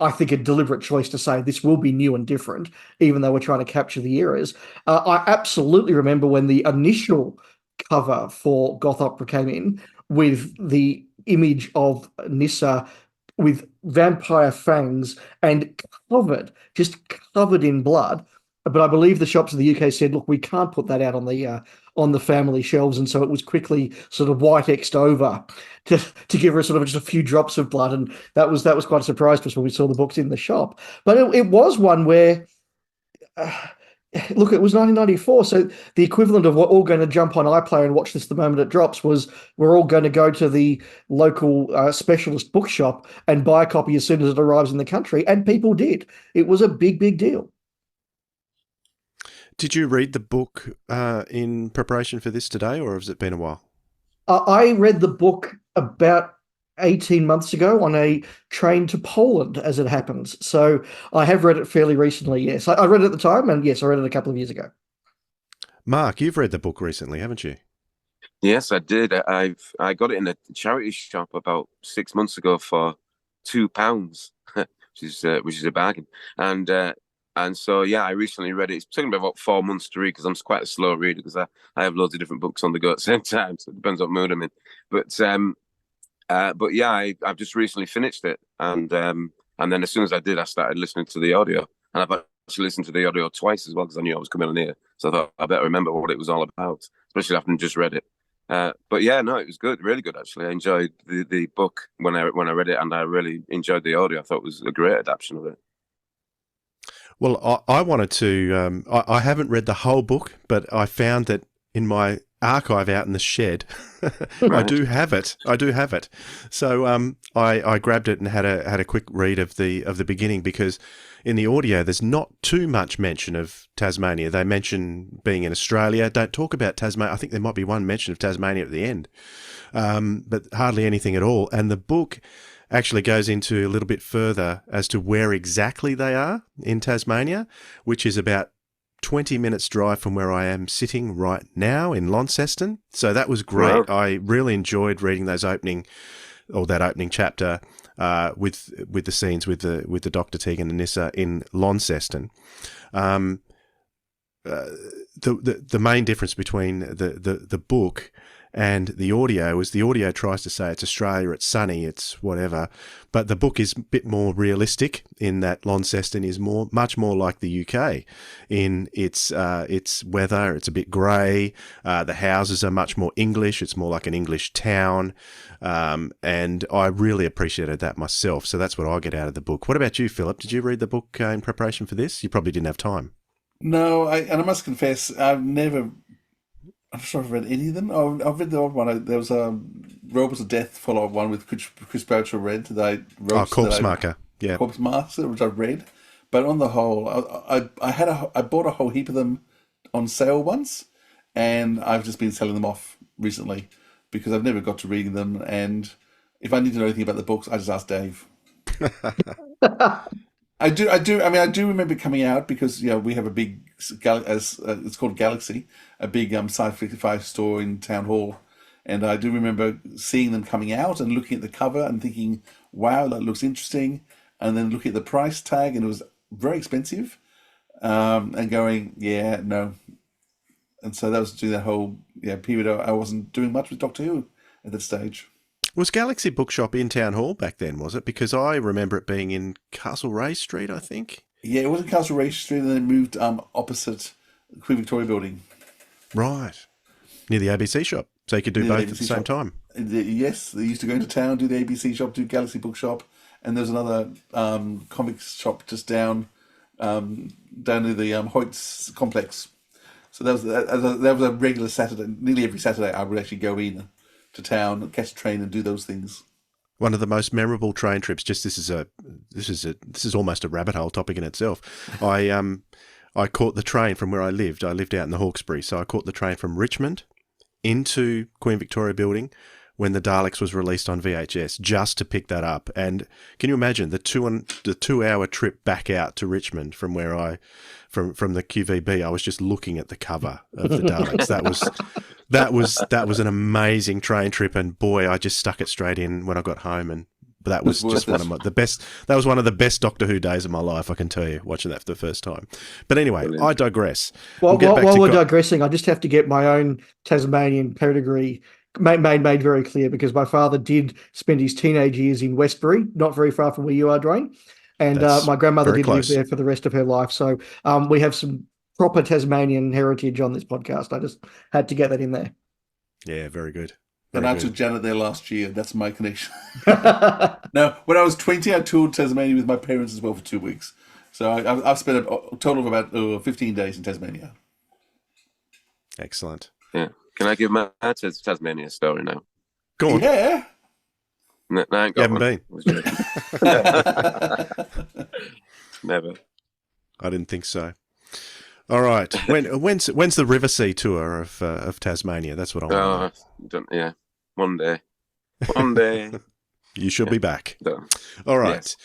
I think, a deliberate choice to say this will be new and different, even though we're trying to capture the eras. I absolutely remember when the initial cover for Goth Opera came in with the image of Nyssa with vampire fangs and just covered in blood. But I believe the shops in the UK said, "Look, we can't put that out on the family shelves," and so it was quickly sort of white X'd over to give her sort of just a few drops of blood, and that was quite a surprise to us when we saw the books in the shop. But it was one where. Look, it was 1994, so the equivalent of we're all going to jump on iPlayer and watch this the moment it drops was we're all going to go to the local specialist bookshop and buy a copy as soon as it arrives in the country, and people did. It was a big, big deal. Did you read the book in preparation for this today, or has it been a while? I read the book about 18 months ago on a train to Poland, as it happens. So I have read it fairly recently, yes. I read it at the time, and yes, I read it a couple of years ago. Mark, you've read the book recently, haven't you? Yes, I did. I got it in a charity shop about 6 months ago for £2, which is a bargain. And so, yeah, I recently read it. It's taken me about 4 months to read because I'm quite a slow reader because I have loads of different books on the go at the same time. So it depends what mood I'm in. But yeah, I've just recently finished it. And then as soon as I did, I started listening to the audio. And I've actually listened to the audio twice as well because I knew I was coming on here. So I thought I better remember what it was all about, especially after I just read it. But yeah, no, it was good, really good, actually. I enjoyed the book when I read it, and I really enjoyed the audio. I thought it was a great adaptation of it. Well, I wanted to, I haven't read the whole book, but I found that in my archive out in the shed, I do have it. So I grabbed it and had a quick read of the beginning, because in the audio there's not too much mention of Tasmania. They mention being in Australia, don't talk about Tasmania. I think there might be one mention of Tasmania at the end, but hardly anything at all. And the book actually goes into a little bit further as to where exactly they are in Tasmania, which is about 20 minutes drive from where I am sitting right now in Launceston. So that was great. Wow. I really enjoyed reading that opening chapter with the scenes with the Dr. Tegan and Nyssa in Launceston. The main difference between the book and the audio is the audio tries to say it's Australia, it's sunny, it's whatever, but the book is a bit more realistic in that Launceston is much more like the UK in its weather. It's a bit grey. The houses are much more English. It's more like an English town, and I really appreciated that myself. So that's what I get out of the book. What about you, Philip? Did you read the book in preparation for this? You probably didn't have time. No, and I must confess, I'm not sure if I've read any of them. Oh, I've read the old one. There was a Robots of Death follow-up one with Chris Boucher read that I wrote. Corpse Marker. Yeah. Corpse Marker, which I've read. But on the whole, I bought a whole heap of them on sale once, and I've just been selling them off recently because I've never got to reading them. And if I need to know anything about the books, I just ask Dave. I do. I mean, I do remember coming out because we have a big, it's called Galaxy, a big sci-fi store in Town Hall, and I do remember seeing them coming out and looking at the cover and thinking, "Wow, that looks interesting," and then looking at the price tag, and it was very expensive, and going, "Yeah, no," and so that was during that whole period. I wasn't doing much with Doctor Who at that stage. Was Galaxy Bookshop in Town Hall back then, was it? Because I remember it being in Castlereagh Street, I think. Yeah, it was in Castlereagh Street, and then it moved opposite Queen Victoria Building. Right. Near the ABC shop. So you could do both at the same time. Yes, they used to go into town, do the ABC shop, do Galaxy Bookshop, and there's another comics shop just down near the Hoyts complex. So that was a regular Saturday. Nearly every Saturday I would actually go in to town, catch a train, and do those things. One of the most memorable train trips. This is almost a rabbit hole topic in itself. I caught the train from where I lived. I lived out in the Hawkesbury, so I caught the train from Richmond into Queen Victoria Building, when the Daleks was released on VHS, just to pick that up. And can you imagine the 2-hour trip back out to Richmond from where from the QVB? I was just looking at the cover of the Daleks. That was an amazing train trip, and boy, I just stuck it straight in when I got home, and that was just one of the best. That was one of the best Doctor Who days of my life, I can tell you, watching that for the first time. But anyway, I digress. While we're digressing, I just have to get my own Tasmanian pedigree made very clear, because my father did spend his teenage years in Westbury, not very far from where you are, Dwayne. And my grandmother did live there for the rest of her life. So we have some proper Tasmanian heritage on this podcast. I just had to get that in there. Yeah, very good. And I took Janet there last year. That's my connection. Now, when I was 20, I toured Tasmania with my parents as well for 2 weeks. So I've spent a total of about 15 days in Tasmania. Excellent. Yeah. Can I give my Tasmania story now? Go on. Yeah. No, I ain't got you haven't been. Never. I didn't think so. All right. When's the River Sea tour of Tasmania? That's what I want to know. Yeah. One day. One day. You should be back. Done. All right. Yes.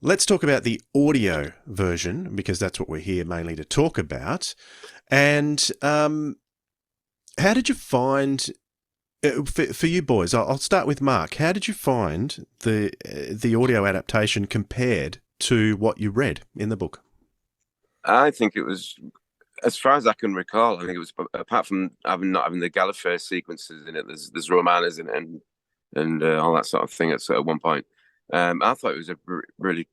Let's talk about the audio version, because that's what we're here mainly to talk about. And how did you find, for you boys, I'll start with Mark. How did you find the audio adaptation compared to what you read in the book? I think it was, as far as I can recall, I think it was, apart from not having the Gallifrey sequences in it, there's Romanas in it and all that sort of thing at one point. I thought it was a really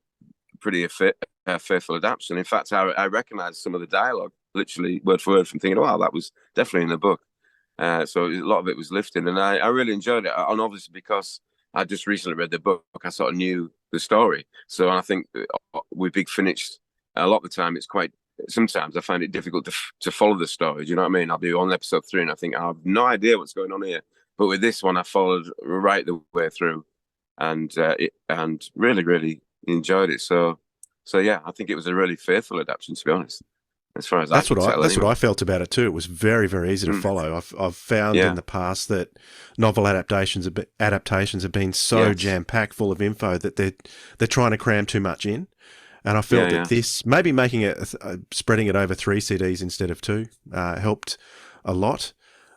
pretty faithful adaptation. In fact, I recognised some of the dialogue, literally word for word, from thinking, wow, that was definitely in the book. So a lot of it was lifted, and I really enjoyed it. And obviously, because I just recently read the book, I sort of knew the story. So I think with Big Finish, a lot of the time sometimes I find it difficult to follow the story. Do you know what I mean? I'll be on episode 3 and I think, I have no idea what's going on here. But with this one, I followed right the way through, and really, really enjoyed it. So yeah, I think it was a really faithful adaptation, to be honest. As far as that's what I felt about it too. It was very, very easy to follow. I've found in the past that novel adaptations have been so jam-packed full of info that they're trying to cram too much in. And I felt that this, maybe making it, spreading it over 3 CDs instead of 2, helped a lot.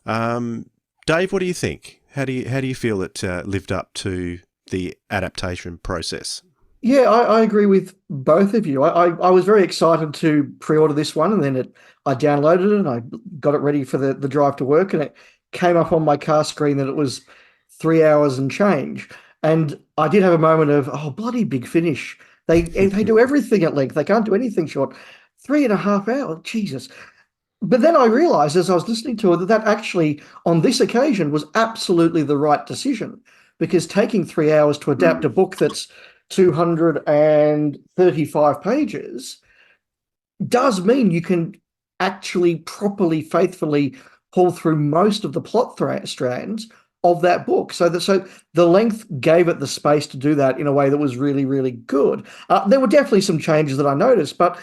Dave, what do you think? How do you feel it lived up to the adaptation process? Yeah, I agree with both of you. I was very excited to pre-order this one, and then I downloaded it and I got it ready for the drive to work, and it came up on my car screen that it was 3 hours and change. And I did have a moment of, oh, bloody Big Finish. They do everything at length. They can't do anything short. 3.5 hours, Jesus. But then I realized as I was listening to it that actually, on this occasion, was absolutely the right decision, because taking 3 hours to adapt a book that's 235 pages does mean you can actually properly, faithfully pull through most of the plot strands of that book. So the length gave it the space to do that in a way that was really, really good. There were definitely some changes that I noticed, but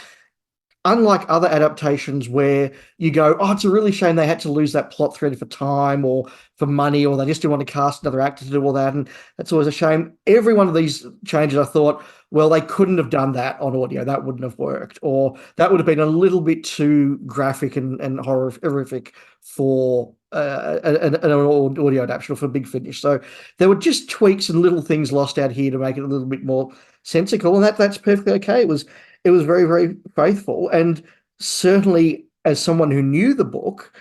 unlike other adaptations where you go, oh, it's a really shame they had to lose that plot thread for time or for money, or they just didn't want to cast another actor to do all that, and that's always a shame. Every one of these changes, I thought, well, they couldn't have done that on audio. That wouldn't have worked, or that would have been a little bit too graphic and horrific for an audio adaptation or for Big Finish. So there were just tweaks and little things lost out here to make it a little bit more sensical, and that's perfectly okay. It was very, very faithful, and certainly as someone who knew the book,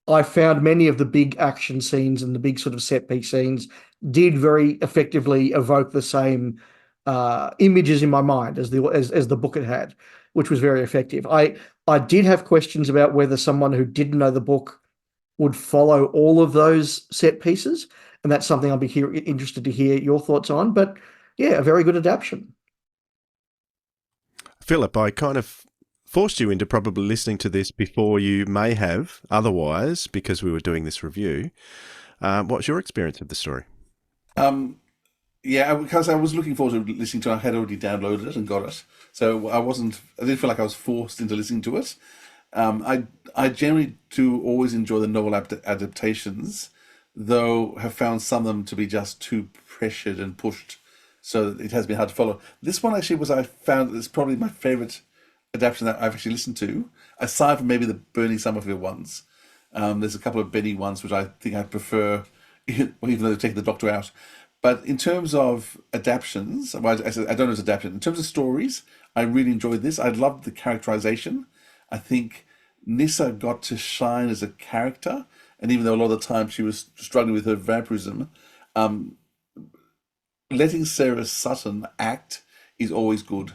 I found many of the big action scenes and the big sort of set piece scenes did very effectively evoke the same images in my mind as the book had, which was very effective. I did have questions about whether someone who didn't know the book would follow all of those set pieces, and that's something I'll be interested to hear your thoughts on. But yeah, a very good adaptation. Philip, I kind of forced you into probably listening to this before you may have otherwise, because we were doing this review. What's your experience of the story? Yeah, because I was looking forward to listening to it. I had already downloaded it and got it, so I didn't feel like I was forced into listening to it. I generally do always enjoy the novel adaptations, though have found some of them to be just too pressured and pushed, so that it has been hard to follow. This one actually I found is probably my favourite adaptation that I've actually listened to, aside from maybe the Bernie Summerfield ones. There's a couple of Benny ones which I think I prefer, even though they've taken the Doctor out. But in terms of adaptations, well, I don't know if it's adaptation. In terms of stories, I really enjoyed this. I loved the characterization. I think Nyssa got to shine as a character, and even though a lot of the time she was struggling with her vampirism, letting Sarah Sutton act is always good.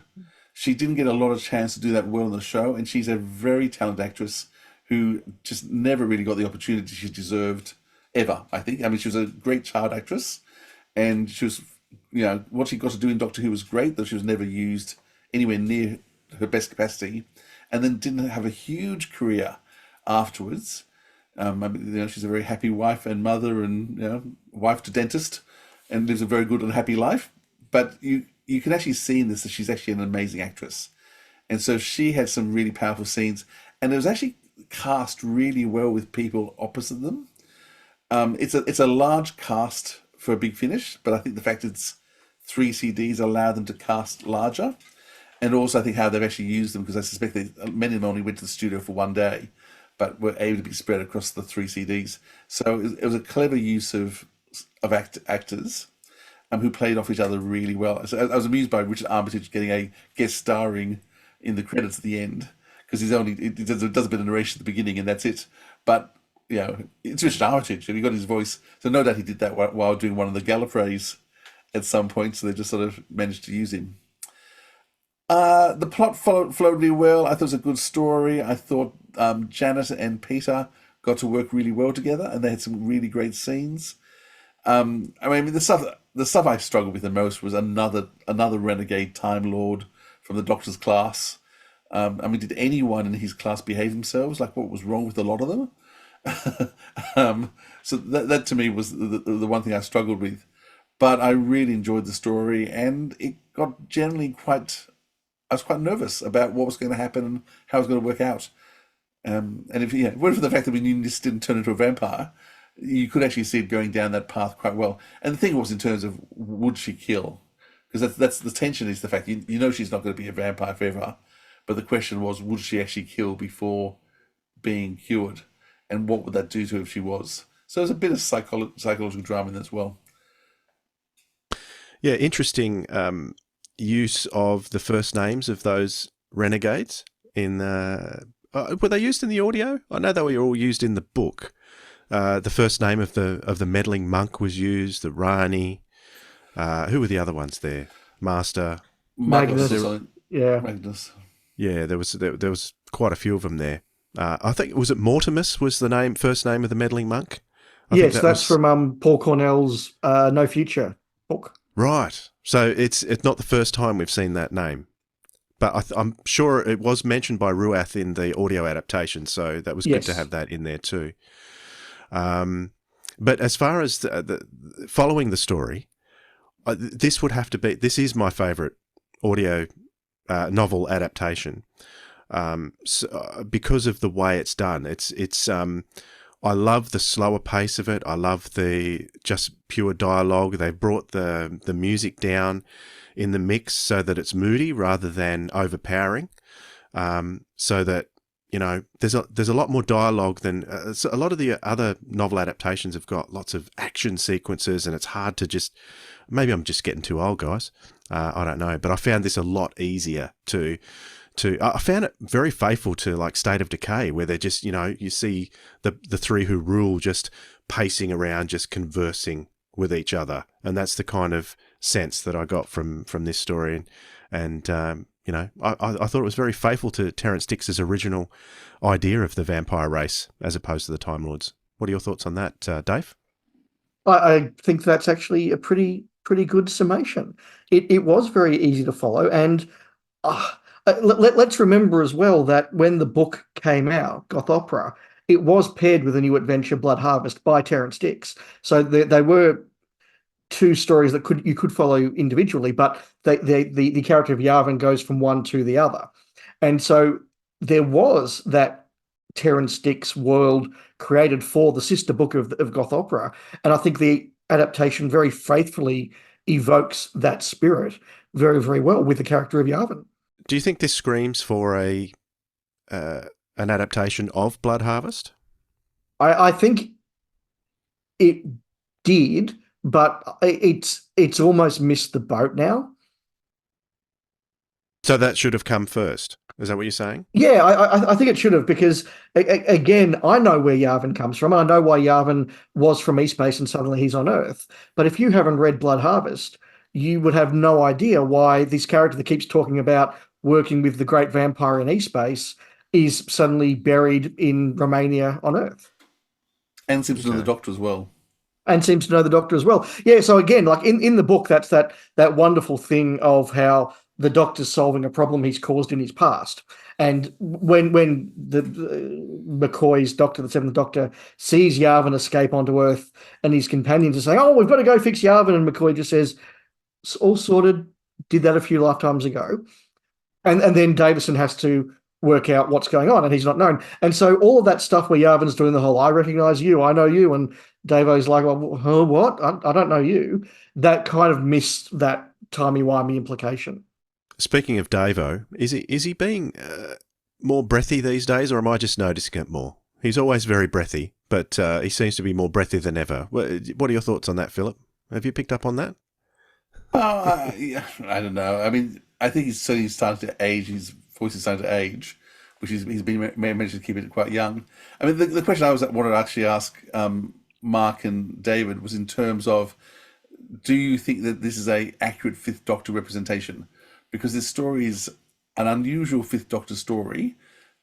She didn't get a lot of chance to do that well in the show, and she's a very talented actress who just never really got the opportunity she deserved ever, I think. I mean, she was a great child actress, and she was, what she got to do in Doctor Who was great, though she was never used anywhere near her best capacity, and then didn't have a huge career afterwards. She's a very happy wife and mother, and wife to dentist, and lives a very good and happy life. But you can actually see in this that she's actually an amazing actress, and so she had some really powerful scenes, and it was actually cast really well with people opposite them. It's a large cast for a Big Finish, but I think the fact it's 3 CDs allowed them to cast larger, and also I think how they've actually used them, because I suspect many of them only went to the studio for one day, but were able to be spread across the 3 CDs. So it was a clever use of actors who played off each other really well. So I was amused by Richard Armitage getting a guest starring in the credits at the end, because he does a bit of narration at the beginning and that's it. But it's Richard Armitage, and he got his voice. So no doubt he did that while doing one of the Gallifreys at some point. So they just sort of managed to use him. The plot flowed really well. I thought it was a good story. I thought Janet and Peter got to work really well together, and they had some really great scenes. The stuff I struggled with the most was another renegade Time Lord from the Doctor's class. Did anyone in his class behave themselves? Like, what was wrong with a lot of them? So that to me was the one thing I struggled with. But I really enjoyed the story, and it got generally I was quite nervous about what was going to happen and how it was going to work out. And if it weren't for the fact that we knew this didn't turn into a vampire, you could actually see it going down that path quite well. And the thing was, in terms of would she kill? Because that's the tension, is the fact she's not going to be a vampire forever. But the question was, would she actually kill before being cured? And what would that do to her if she was? So there's a bit of psychological drama in there as well. Yeah, interesting use of the first names of those renegades in were they used in the audio? I know they were all used in the book. The first name of the meddling monk was used. The Rani. Who were the other ones there? Master. Magnus. Yeah. Magnus. Yeah, there was quite a few of them there. I think was it Mortimus was the first name of the meddling monk. Yes, that's from Paul Cornell's No Future book. Right. So it's not the first time we've seen that name, but I'm sure it was mentioned by Ruath in the audio adaptation. So that was good to have that in there too. But as far as the following the story, this is my favourite audio novel adaptation. Because of the way it's done, it's I love the slower pace of it. I love the just pure dialogue. They brought the music down in the mix so that it's moody rather than overpowering. So that there's a lot more dialogue than a lot of the other novel adaptations have got lots of action sequences, and it's hard to just. Maybe I'm just getting too old, guys. I don't know, but I found this a lot easier to. I found it very faithful to like State of Decay, where they're just, you see the three who rule just pacing around, just conversing with each other. And that's the kind of sense that I got from this story. And I thought it was very faithful to Terrance Dicks's original idea of the vampire race as opposed to the Time Lords. What are your thoughts on that, Dave? I think that's actually a pretty good summation. It was very easy to follow, and let's remember as well that when the book came out, Goth Opera, it was paired with a new adventure, Blood Harvest, by Terrance Dicks. So they were two stories that you could follow individually, but the character of Yavin goes from one to the other. And so there was that Terrance Dick's world created for the sister book of Goth Opera. And I think the adaptation very faithfully evokes that spirit very, very well with the character of Yavin. Do you think this screams for an adaptation of Blood Harvest? I think it did, but it's almost missed the boat now. So that should have come first. Is that what you're saying? Yeah, I think it should have, because again, I know where Yavin comes from. I know why Yavin was from Eastbase and suddenly he's on Earth. But if you haven't read Blood Harvest, you would have no idea why this character that keeps talking about working with the great vampire in Eastbase is suddenly buried in Romania on Earth. And seems to know the Doctor as well. And seems to know the Doctor as well. Yeah, so again, like in the book, that's that wonderful thing of how the Doctor's solving a problem he's caused in his past. And when the McCoy's Doctor, the Seventh Doctor, sees Yavin escape onto Earth and his companions are saying, "Oh, we've got to go fix Yavin," and McCoy just says, "It's all sorted, did that a few lifetimes ago." And then Davison has to work out what's going on, and he's not known. And so all of that stuff where Yavin doing the whole, "I recognize you, I know you," and Davo's like, "Well, what? I don't know you." That kind of missed that timey-wimey implication. Speaking of Davo, is he being more breathy these days, or am I just noticing it more? He's always very breathy, but he seems to be more breathy than ever. What are your thoughts on that, Philip? Have you picked up on that? Yeah, I don't know. I mean, I think he's starting to age. His voice is starting to age, which he's managed to keep it quite young. I mean, the question I wanted to actually ask Mark and David was in terms of, do you think that this is a accurate Fifth Doctor representation? Because this story is an unusual Fifth Doctor story.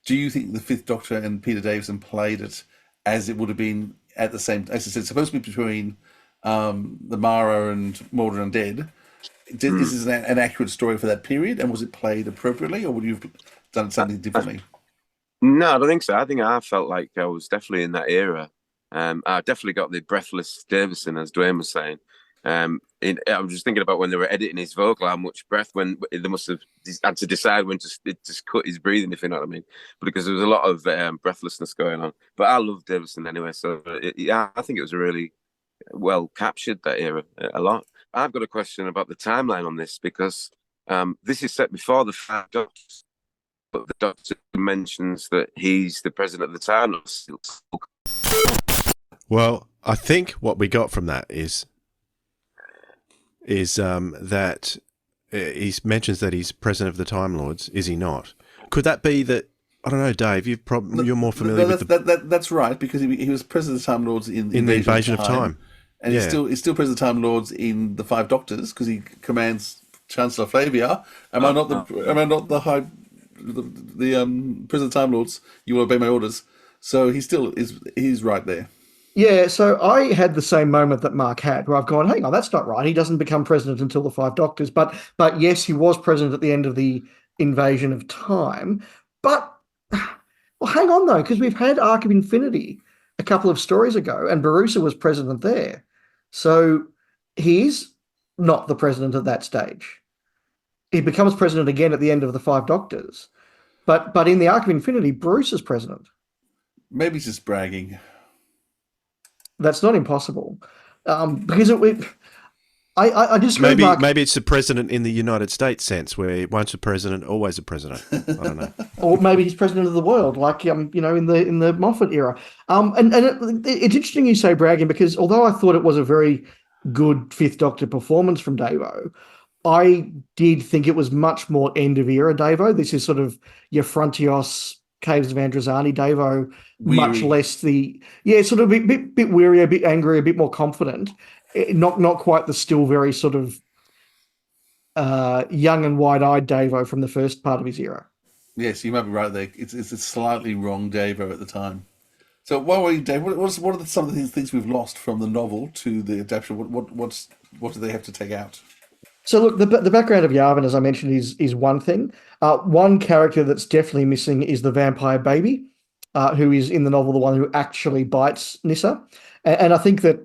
Do you think the Fifth Doctor and Peter Davison played it as it would have been at the same, as I said, supposed to be between the Mara and Mordred Undead? Is this an accurate story for that period, and was it played appropriately, or would you have done something differently? No, I don't think so. I think I felt like I was definitely in that era. I definitely got the breathless Davison, as Dwayne was saying. I was just thinking about when they were editing his vocal, how much breath, when they must have had to decide when to just cut his breathing, if you know what I mean. But because there was a lot of breathlessness going on. But I love Davison anyway, so yeah, I think it was really well captured, that era, a lot. I've got a question about the timeline on this, because this is set before the Five Doctors, but the Doctor mentions that he's the president of the time. Well, I think what we got from that is that he mentions that he's president of the Time Lords. Is he not? Could that be that? I don't know, Dave. You're more familiar with that's right, because he was president of the Time Lords in the Invasion of Time. And he's still president of the Time Lords in the Five Doctors, because he commands Chancellor Flavia. Am I not the president of Time Lords? You will obey my orders. So he's right there. Yeah, so I had the same moment that Mark had, where I've gone, hang on, that's not right. He doesn't become president until the Five Doctors. But yes, he was president at the end of the Invasion of Time. But, well, hang on, though, because we've had Arc of Infinity a couple of stories ago, and Barusa was president there. So he's not the president at that stage. He becomes president again at the end of the Five Doctors. But in the Arc of Infinity, Barusa's president. Maybe he's just bragging. That's not impossible, because I just maybe it's the president in the United States sense, where once a president, always a president. I don't know. Or maybe he's president of the world, like in the Moffat era. And it's interesting you say bragging, because although I thought it was a very good Fifth Doctor performance from Davo, I did think it was much more end of era Davo. This is sort of your Frontios, Caves of Androzani Davo, much less sort of a bit weary, a bit angry, a bit more confident. Not quite the still very sort of young and wide-eyed Davo from the first part of his era. Yes, you might be right there. It's a slightly wrong Davo at the time. So while we're Dave, what are some of the things we've lost from the novel to the adaptation? What do they have to take out? So look, the background of Yavin, as I mentioned, is one thing. One character that's definitely missing is the vampire baby, who is in the novel the one who actually bites Nyssa. And I think that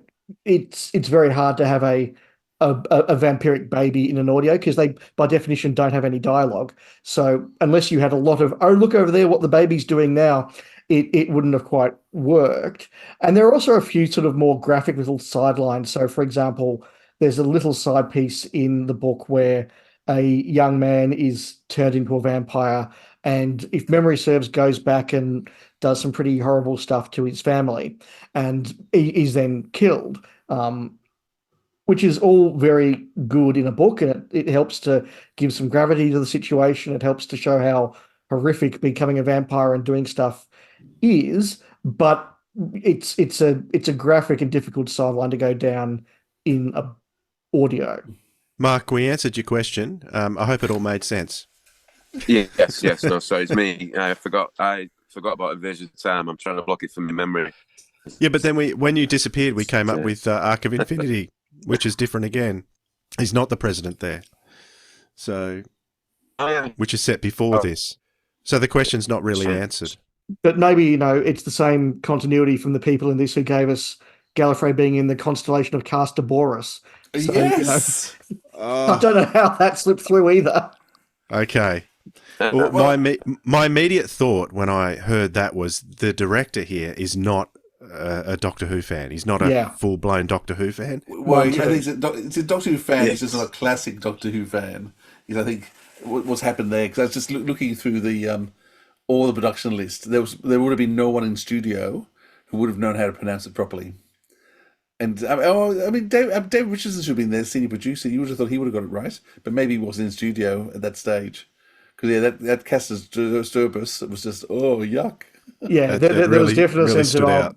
it's very hard to have a vampiric baby in an audio, because they, by definition, don't have any dialogue. So unless you had a lot of, "Oh, look over there, what the baby's doing now," it wouldn't have quite worked. And there are also a few sort of more graphic little sidelines. So, for example, there's a little side piece in the book where a young man is turned into a vampire, and if memory serves, goes back and does some pretty horrible stuff to his family, and he's then killed. Which is all very good in a book, and it helps to give some gravity to the situation. It helps to show how horrific becoming a vampire and doing stuff is, but it's a graphic and difficult sideline to go down in a audio. Mark, we answered your question. I hope it all made sense. Yes. No, sorry, it's me. I forgot about Invasion of Time. I'm trying to block it from my memory. Yeah, but then when you disappeared, we came up with Arc of Infinity, which is different again. He's not the president there. So, which is set before this. So the question's not really answered. But maybe, it's the same continuity from the people in this who gave us Gallifrey being in the constellation of Castor Boris. So, yes! I don't know how that slipped through either. Okay. Well, my immediate thought when I heard that was the director here is not a Doctor Who fan. He's not a full-blown Doctor Who fan. Well, I think it's a Doctor Who fan. Yes. He's just a classic Doctor Who fan. I think what's happened there, because I was just looking through the all the production list. There would have been no one in studio who would have known how to pronounce it properly. And I mean, David Richardson should have been their senior producer. You would have thought he would have got it right, but maybe he wasn't in studio at that stage. Because that cast as Sturbus, it was just yuck. Yeah, there was definitely a sense of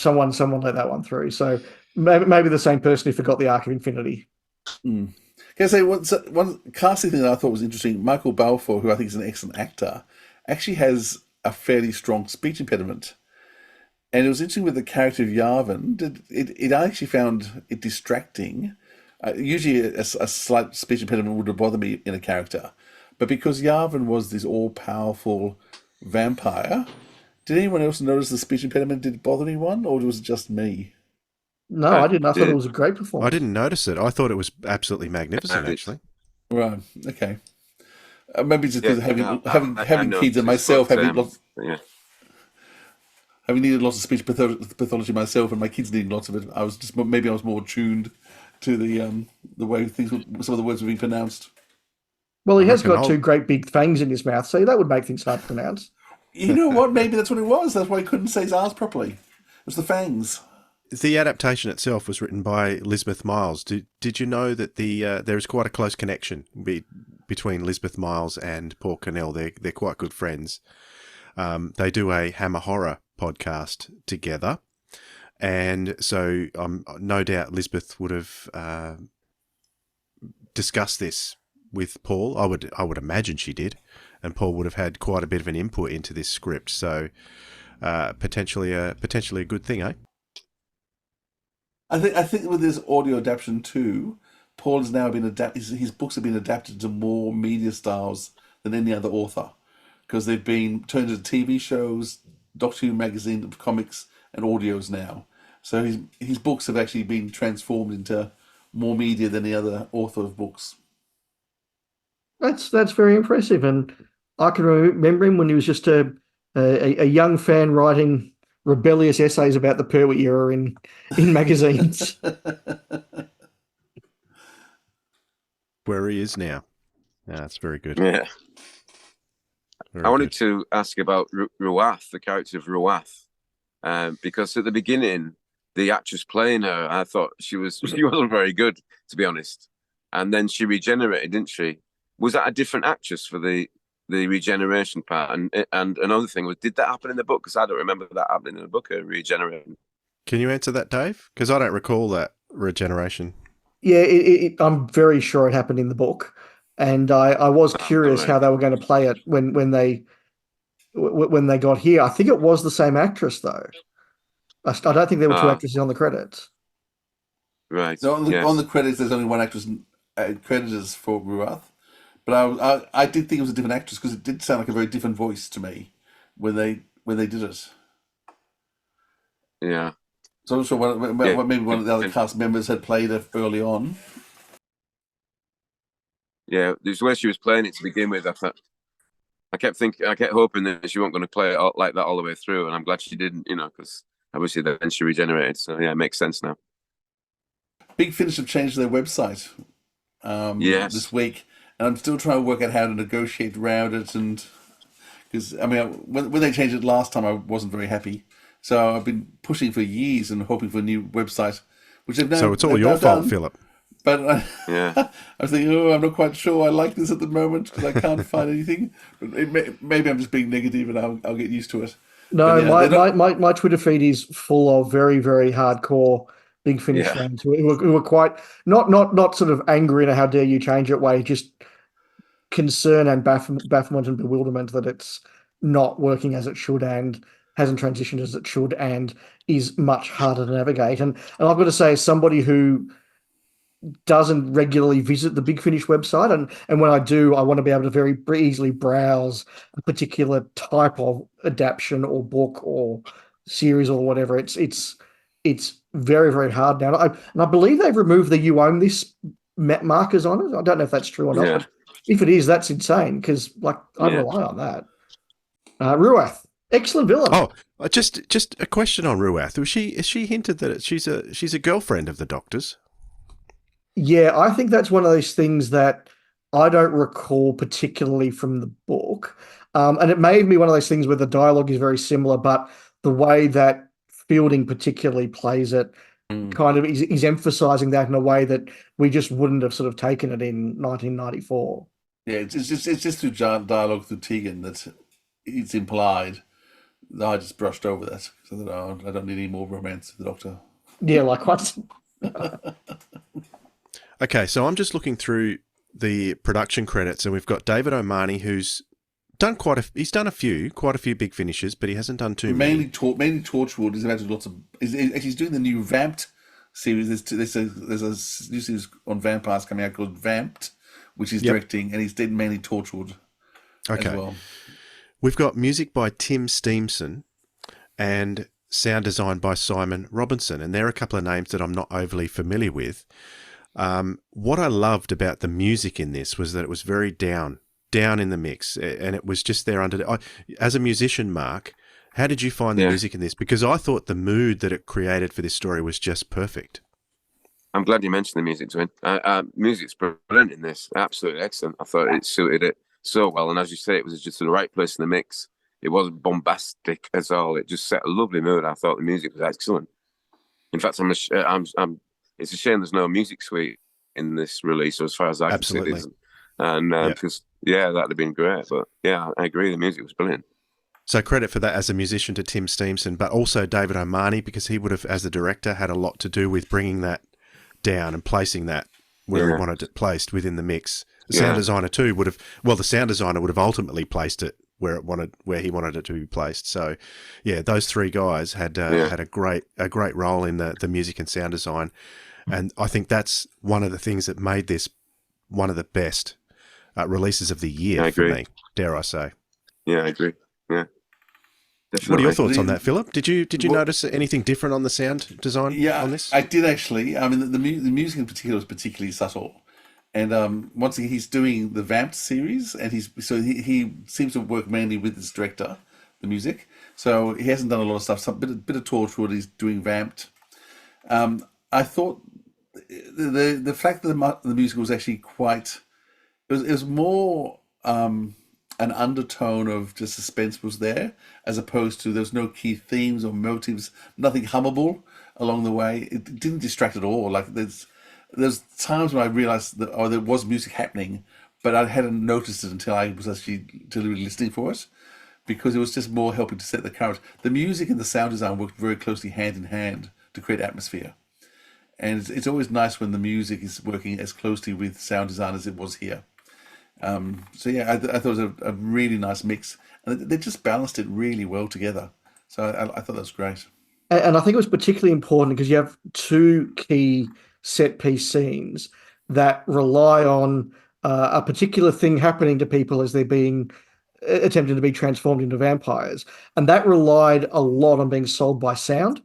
someone let that one through. So maybe the same person who forgot the Arc of Infinity. Can I say one casting thing that I thought was interesting? Michael Balfour, who I think is an excellent actor, actually has a fairly strong speech impediment. And it was interesting with the character of Yavin. It I actually found it distracting. Usually a slight speech impediment would have bothered me in a character. But because Yavin was this all-powerful vampire, did anyone else notice the speech impediment? Did it bother anyone, or was it just me? No, I didn't. I thought it was a great performance. I didn't notice it. I thought it was absolutely magnificent, actually. Right. Okay. Maybe just because having kids and myself having needed lots of speech pathology myself, and my kids needing lots of it. I was more tuned to the way some of the words were being pronounced. Well, he has got two great big fangs in his mouth, so that would make things hard to pronounce. You know what? Maybe that's what it was. That's why he couldn't say his R's properly. It was the fangs. The adaptation itself was written by Lisbeth Miles. Did you know that there is quite a close connection between Lisbeth Miles and Paul Cornell? They're quite good friends. They do a Hammer Horror podcast together, and so no doubt Lisbeth would have discussed this with Paul. I would imagine she did, and Paul would have had quite a bit of an input into this script. So potentially a good thing, eh? I think with this audio adaptation too, Paul has now been his books have been adapted to more media styles than any other author, because they've been turned into TV shows, Doctor Who magazine, comics, and audios now. So his books have actually been transformed into more media than the other author of books. That's very impressive, and I can remember him when he was just a young fan writing rebellious essays about the Pertwee era in magazines. Where he is now. That's very good. Yeah. I wanted to ask about Ruath, the character of Ruath, because at the beginning, the actress playing her, I thought she wasn't very good, to be honest. And then she regenerated, didn't she? Was that a different actress for the regeneration part? And another thing was, did that happen in the book? Because I don't remember that happening in the book, regenerating. Can you answer that, Dave? Because I don't recall that regeneration. Yeah, I'm very sure it happened in the book. And I was curious how they were going to play it when they got here. I think it was the same actress, though. I don't think there were two actresses on the credits. Right. So on the credits, there's only one actress credited for Ruath. But I did think it was a different actress, because it did sound like a very different voice to me when they did it. Yeah. So I'm sure maybe one of the other cast members had played it early on. Yeah, there's where she was playing it to begin with, I thought. I kept hoping that she wasn't going to play it like that all the way through, and I'm glad she didn't, because obviously then she regenerated. So yeah, it makes sense now. Big Finish have changed their website this week, and I'm still trying to work out how to negotiate around it. And because when they changed it last time, I wasn't very happy. So I've been pushing for years and hoping for a new website, which they've now. So it's all your fault, Philip. But I was thinking, I'm not quite sure I like this at the moment because I can't find anything. Maybe I'm just being negative, and I'll get used to it. No, yeah, my Twitter feed is full of very, very hardcore Big Finish fans who were quite not sort of angry and how dare you change it way, just concern and bafflement and bewilderment that it's not working as it should and hasn't transitioned as it should and is much harder to navigate. And I've got to say, as somebody who doesn't regularly visit the Big Finish website, and when I do, I want to be able to very easily browse a particular type of adaptation or book or series or whatever. It's very, very hard now. And I believe they've removed the "you own this" markers on it. I don't know if that's true or not. Yeah. But if it is, that's insane because I rely on that. Ruath, excellent villain. Oh, just a question on Ruath. Is she hinted that she's a girlfriend of the Doctor's? Yeah, I think that's one of those things that I don't recall particularly from the book. And it may be one of those things where the dialogue is very similar, but the way that Fielding particularly plays it kind of is emphasizing that in a way that we just wouldn't have sort of taken it in 1994. Yeah, it's just through dialogue through Tegan that it's implied. I just brushed over that because I don't need any more romance with the Doctor. Yeah, likewise. Okay, so I'm just looking through the production credits, and we've got David O'Mahony, who's done quite a few Big Finishes, but he hasn't done too many. Mainly Torchwood. He's had lots of. He's doing the new Vamped series. There's a new series on vampires coming out called Vamped, which he's directing, and he's did mainly Torchwood. Okay. As well. We've got music by Tim Steamson and sound design by Simon Robinson, and there are a couple of names that I'm not overly familiar with. What I loved about the music in this was that it was very down in the mix, and it was just there as a musician, Mark, how did you find the music in this? Because I thought the mood that it created for this story was just perfect. I'm glad you mentioned the music, Twin. Music's brilliant in this, absolutely excellent. I thought it suited it so well, and as you say, it was just in the right place in the mix. It wasn't bombastic at all. It just set a lovely mood. I thought the music was excellent. In fact, it's a shame there's no music suite in this release, as far as I can see. It isn't. And because that'd have been great. But yeah, I agree. The music was brilliant. So credit for that as a musician to Tim Steamson, but also David O'Mahony, because he would have, as the director, had a lot to do with bringing that down and placing that where he wanted it placed within the mix. The sound designer too the sound designer would have ultimately placed it where he wanted it to be placed. So, yeah, those three guys had a great role in the music and sound design. And I think that's one of the things that made this one of the best releases of the year for me, dare I say. Yeah, I agree. Yeah. Definitely. What are your thoughts on that, Philip? Did you notice anything different on the sound design on this? I did actually. I mean, the music in particular was particularly subtle. And once again, he's doing the Vamped series, and he seems to work mainly with this director, the music. So he hasn't done a lot of stuff. Some bit of Torchwood. He's doing Vamped. I thought the fact that the music was actually quite. It was more an undertone of just suspense was there, as opposed to there's no key themes or motives, nothing hummable along the way. It didn't distract at all. Like there's times when I realized that there was music happening, but I hadn't noticed it until I was actually listening for it, because it was just more helping to set the character. The music and the sound design worked very closely hand in hand to create atmosphere. And it's always nice when the music is working as closely with sound design as it was here. I thought it was a really nice mix. And they just balanced it really well together. So I thought that was great. And I think it was particularly important because you have two key set-piece scenes that rely on a particular thing happening to people as they're being attempting to be transformed into vampires. And that relied a lot on being sold by sound.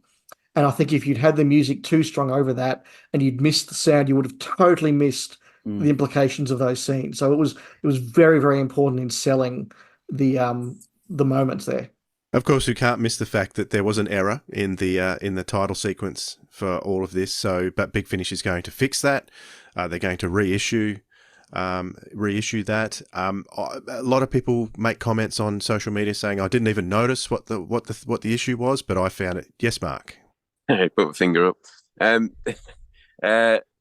And I think if you'd had the music too strong over that and you'd missed the sound, you would have totally missed the implications of those scenes. So it was very, very important in selling the moments there. Of course, we can't miss the fact that there was an error in the title sequence for all of this. So, but Big Finish is going to fix that. They're going to reissue that. A lot of people make comments on social media saying, "I didn't even notice what the issue was," but I found it. Yes, Mark. Put my finger up.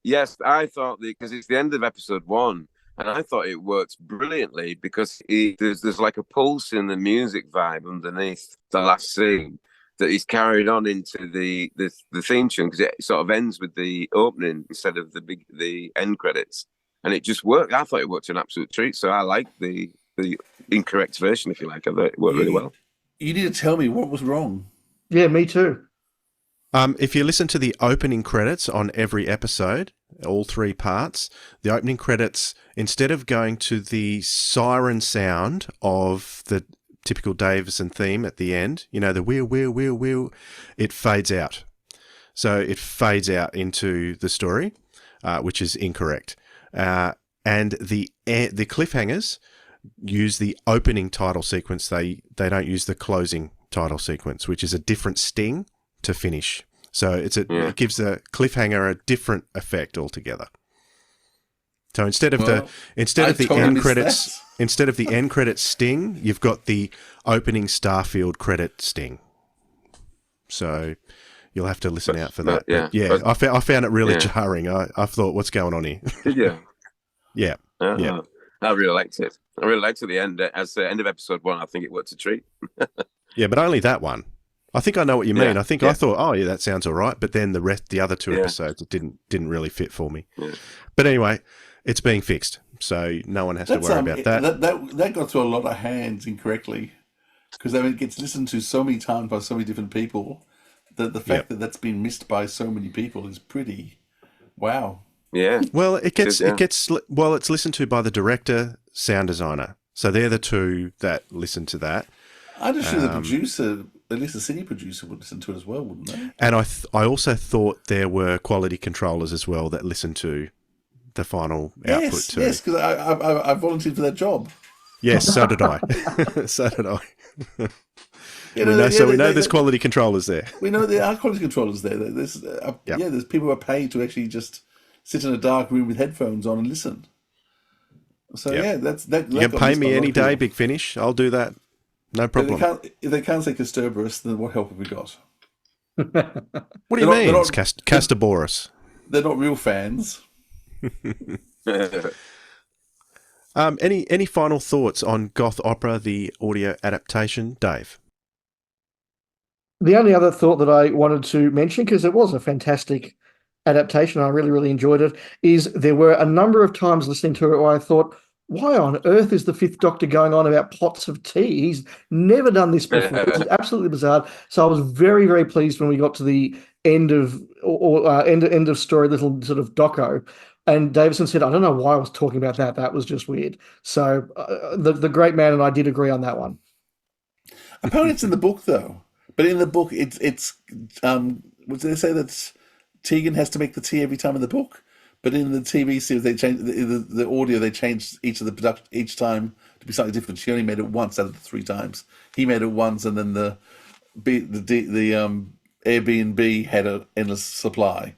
Yes, I thought because it's the end of episode 1. And I thought it worked brilliantly because there's like a pulse in the music vibe underneath the last scene that he's carried on into the theme tune, because it sort of ends with the opening instead of the end credits, and it just worked. I thought it worked an absolute treat. So I like the incorrect version, if you like, of it. It worked really well. You need to tell me what was wrong. Yeah, me too. If you listen to the opening credits on every episode, all 3 parts, the opening credits, instead of going to the siren sound of the typical Davison theme at the end, the wheel, it fades out. So it fades out into the story, which is incorrect. And the cliffhangers use the opening title sequence. They don't use the closing title sequence, which is a different sting to finish. So it gives the cliffhanger a different effect altogether. So instead of the end credits sting, you've got the opening Starfield credit sting. So you'll have to listen out for that. I found it really jarring. I thought, what's going on here? Did you? Yeah. I really liked it. I really liked it at the end. As the end of episode 1, I think it worked a treat. Yeah, but only that one. I think I know what you mean. I thought, oh yeah, that sounds all right. But then the other 2 episodes, it didn't really fit for me. Yeah. But anyway, it's being fixed, so no one has to worry about that. That got through a lot of hands incorrectly, because it gets listened to so many times by so many different people that the fact that that's been missed by so many people is pretty wow. Yeah. Well, it's listened to by the director, sound designer. So they're the 2 that listen to that. I just sure the producer, at least the city producer, would listen to it as well, wouldn't they? And I also thought there were quality controllers as well that listened to the final output too. Yes, because I volunteered for that job. Yes, so did I. So did I. We know there's quality controllers there. We know there are quality controllers there. There's people who are paid to actually just sit in a dark room with headphones on and listen. So that you can pay me any day, Big Finish. I'll do that. No problem. If they can't say Castorborus, then what help have we got? What do you mean? It's Castorborus. They're not real fans. Any final thoughts on Goth Opera, the audio adaptation, Dave? The only other thought that I wanted to mention, because it was a fantastic adaptation, I really, really enjoyed it, is there were a number of times listening to it where I thought, why on earth is the 5th Doctor going on about pots of tea? He's never done this before. It's absolutely bizarre. So I was very, very pleased when we got to the end of end of story, little sort of doco, and Davison said, "I don't know why I was talking about that. That was just weird." So the great man and I did agree on that one. Apparently, it's in the book though. But in the book, it's would they say that Tegan has to make the tea every time in the book? But in the TV series, they changed the audio. They changed each time to be slightly different. She only made it once out of the 3 times. He made it once, and then the Airbnb had an endless supply.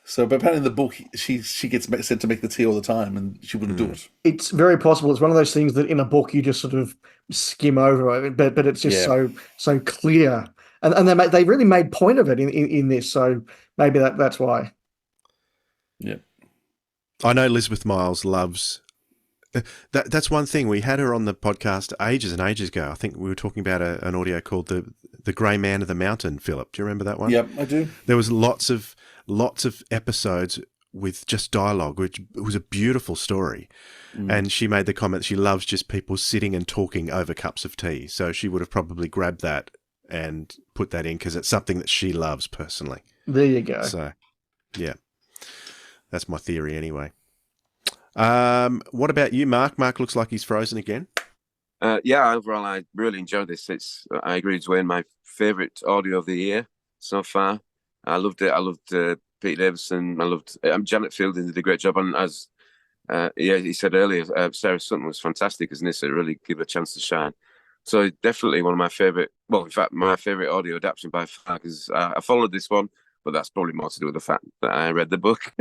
So, but apparently in the book, she gets said to make the tea all the time, and she wouldn't do it. It's very possible. It's one of those things that in a book you just sort of skim over, but it's just so clear, and they really made point of it in this. So maybe that's why. Yeah. I know Elizabeth Miles loves that's one thing. We had her on the podcast ages and ages ago. I think we were talking about an audio called the Grey Man of the Mountain, Philip. Do you remember that one? Yep, I do. There was lots of episodes with just dialogue, which was a beautiful story. And she made the comment she loves just people sitting and talking over cups of tea. So she would have probably grabbed that and put that in because it's something that she loves personally. There you go. So, yeah. That's my theory anyway. What about you, Mark? Mark looks like he's frozen again. Yeah, overall, I really enjoyed this. I agree with Wayne, my favourite audio of the year so far. I loved it. I loved Pete Davison. I loved Janet Fielding did a great job. And as Yeah, he said earlier, Sarah Sutton was fantastic, isn't it? So it really give her a chance to shine. So definitely one of my favourite, well, in fact, my favourite audio adaptation by far, because I followed this one, but that's probably more to do with the fact that I read the book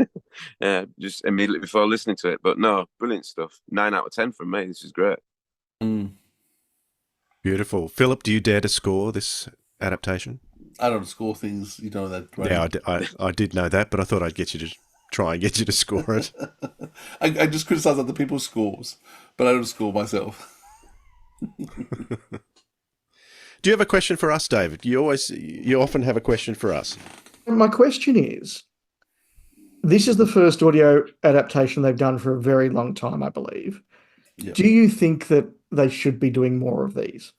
just immediately before listening to it. But no, brilliant stuff. 9 out of 10 from me. This is great. Beautiful. Philip, do you dare to score this adaptation? I don't score things, you know that. Right? Yeah, I did know that, but I thought I'd get you to try and get you to score it. I just criticise other people's scores, but I don't score myself. Do you have a question for us, David? You often have a question for us. My question is, this is the first audio adaptation they've done for a very long time, I believe. Yep. Do you think that they should be doing more of these?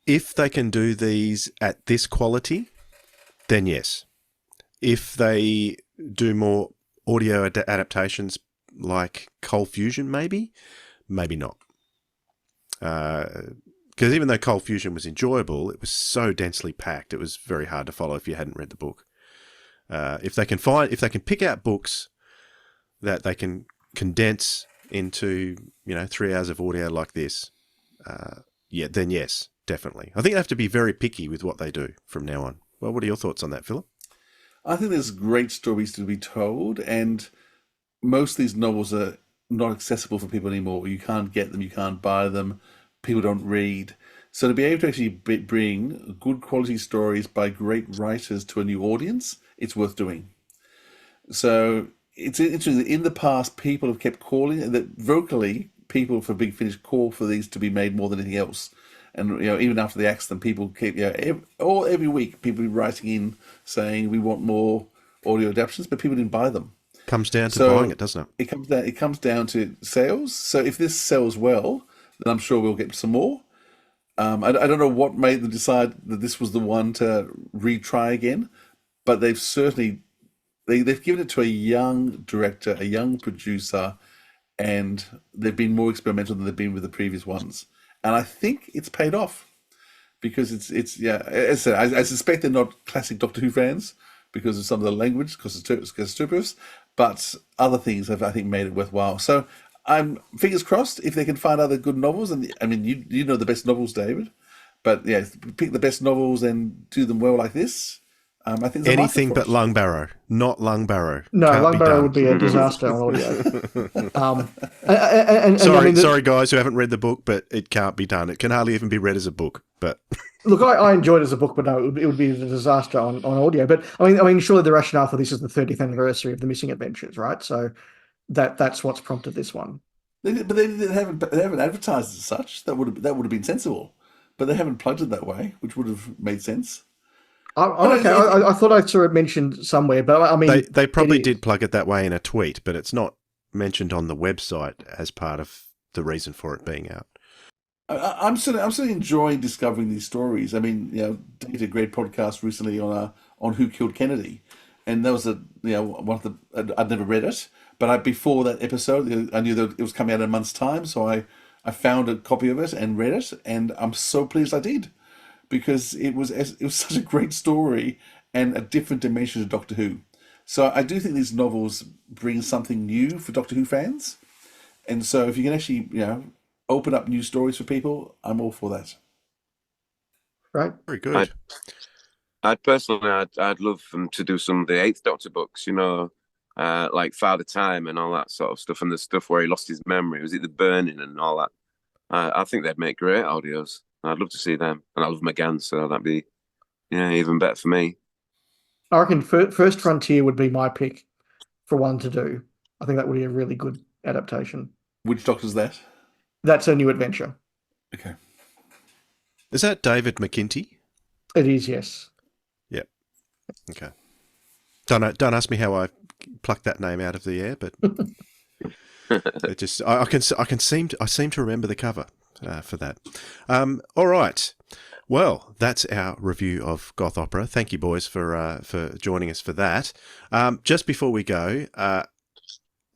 If they can do these at this quality, then yes. If they do more audio adaptations like Cold Fusion, maybe not. Because even though Cold Fusion was enjoyable, it was so densely packed, it was very hard to follow if you hadn't read the book. If they can pick out books that they can condense into 3 hours of audio like this, then yes, definitely. I think they have to be very picky with what they do from now on. Well, what are your thoughts on that, Philip? I think there's great stories to be told, and most of these novels are not accessible for people anymore. You can't get them, you can't buy them, people don't read. So to be able to actually bring good quality stories by great writers to a new audience, it's worth doing. So it's interesting that in the past, people have kept calling, that vocally, people for Big Finish call for these to be made more than anything else. And even after the accident, people keep every week people be writing in saying we want more audio adaptations, but people didn't buy them. Comes down to buying it, doesn't it? It comes down to sales. So if this sells well, then I'm sure we'll get some more. I don't know what made them decide that this was the one to retry again, but they've certainly they've given it to a young director, a young producer, and they've been more experimental than they've been with the previous ones. And I think it's paid off because it's as I said, I suspect they're not classic Doctor Who fans because of some of the language, because it's stupendous, but other things have, I think, made it worthwhile. So I'm fingers crossed if they can find other good novels. And I mean, you know the best novels, David, but yeah, pick the best novels and do them well like this. I think anything but Lungbarrow, not Lungbarrow. No, Lungbarrow would be a disaster on audio. Sorry, guys who haven't read the book, but it can't be done. It can hardly even be read as a book. But look, I enjoyed it as a book, but no, it would be a disaster on audio. But I mean, surely the rationale for this is the 30th anniversary of the Missing Adventures, right? So that's what's prompted this one. But they haven't advertised as such. That would have been sensible, but they haven't plugged it that way, which would have made sense. I thought I saw it mentioned somewhere, but I mean, they probably did plug it that way in a tweet, but it's not mentioned on the website as part of the reason for it being out. I'm certainly enjoying discovering these stories. I mean, Dave did a great podcast recently on Who Killed Kennedy, and that was one of the I'd never read it, but before that episode, I knew that it was coming out in a month's time, so I found a copy of it and read it, and I'm so pleased I did. Because it was such a great story and a different dimension to Doctor Who. So I do think these novels bring something new for Doctor Who fans. And so if you can actually, open up new stories for people, I'm all for that. Right. Very good. I'd personally, I'd love them to do some of the Eighth Doctor books, like Father Time and all that sort of stuff, and the stuff where he lost his memory. Was it the burning and all that? I think they'd make great audios. I'd love to see them, and I love McGann, so that'd be, even better for me. I reckon First Frontier would be my pick for one to do. I think that would be a really good adaptation. Which Doctor's that? That's A New Adventure. Okay. Is that David McKinty? It is, yes. Yep. Okay. Don't ask me how I plucked that name out of the air, but it just I seem to remember the cover. For that. All right. Well, that's our review of Goth Opera. Thank you, boys, for joining us for that. Just before we go,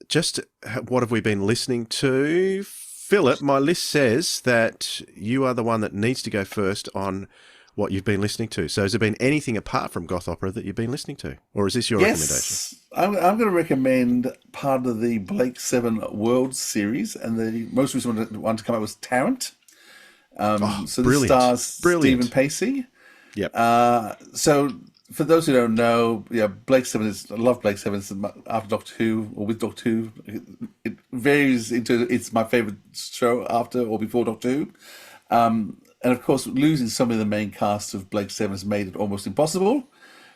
just what have we been listening to? Philip, my list says that you are the one that needs to go first on what you've been listening to. So has there been anything apart from Goth Opera that you've been listening to? Or is this your recommendation? Yes, I'm going to recommend part of the Blake Seven World series, and the most recent one to come out was Tarrant. So this stars Stephen Pacey. Yep. So for those who don't know, Blake Seven I love Blake Seven. It's after Doctor Who or with Doctor Who. It varies into it's my favourite show after or before Doctor Who. And of course, losing some of the main cast of Blake Seven has made it almost impossible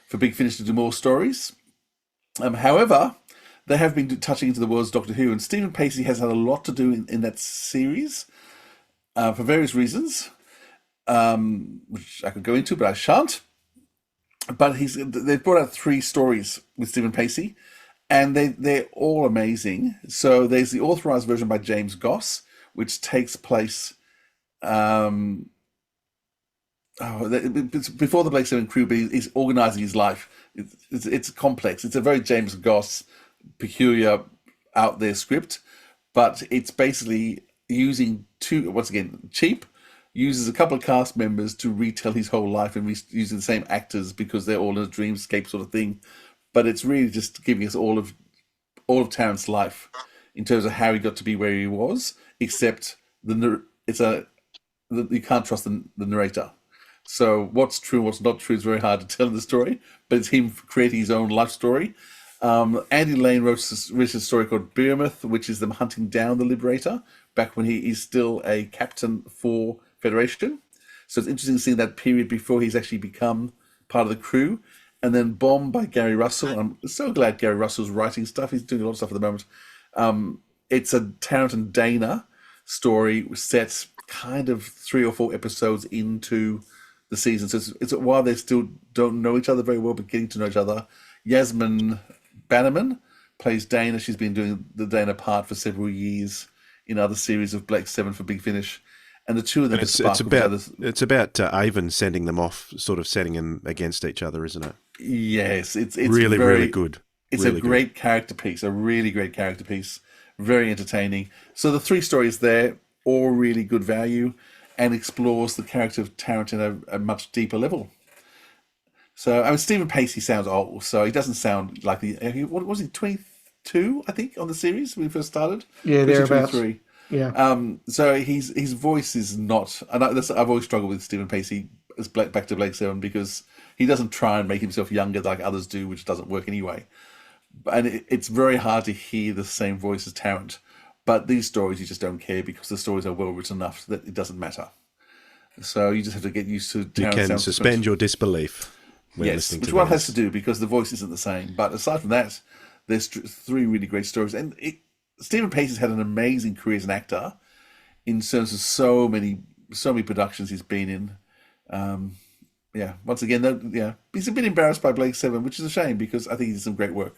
for Big Finish to do more stories. However, they have been touching into the world's Doctor Who, and Stephen Pacey has had a lot to do in that series for various reasons, which I could go into, but I shan't. But they've brought out 3 stories with Stephen Pacey, and they're all amazing. So there's the authorized version by James Goss, which takes place before the Blake Seven crew, but he's organising his life. It's complex. It's a very James Goss, peculiar, out there script, but it's basically using cheap, uses a couple of cast members to retell his whole life and using the same actors because they're all in a dreamscape sort of thing. But it's really just giving us all of Tarrant's life in terms of how he got to be where he was, except you can't trust the narrator. So what's true and what's not true is very hard to tell in the story, but it's him creating his own life story. Andy Lane wrote a story called Behemoth, which is them hunting down the Liberator back when he is still a captain for Federation. So it's interesting seeing that period before he's actually become part of the crew. And then Bomb by Gary Russell. I'm so glad Gary Russell's writing stuff. He's doing a lot of stuff at the moment. It's a Tarrant and Dana story set kind of 3 or 4 episodes into the season. So it's while they still don't know each other very well, but getting to know each other. Yasmin Bannerman plays Dana. She's been doing the Dana part for several years in other series of Blake Seven for Big Finish. And the two of them it's about Avon sending them off, sort of setting them against each other, isn't it? Yes, it's really, really good. It's really a great character piece, a really great character piece, very entertaining. So the 3 stories there, all really good value, and explores the character of Tarrant in a much deeper level. So, I mean, Stephen Pacey sounds old, so he doesn't sound like what was he, 22, I think, on the series when he first started? Yeah, thereabouts. 23. Yeah. So his voice is not, and I've always struggled with Stephen Pacey as back to Blake Seven because he doesn't try and make himself younger like others do, which doesn't work anyway. And it's very hard to hear the same voice as Tarrant. But these stories, you just don't care because the stories are well written enough that it doesn't matter. So you just have to get used to Tarrant's You can suspend your disbelief when listening to which one has to do because the voice isn't the same. But aside from that, there's 3 really great stories. And Stephen Pacey's had an amazing career as an actor in terms of so many productions he's been in. Once again, he's a bit embarrassed by Blake Seven, which is a shame because I think he did some great work.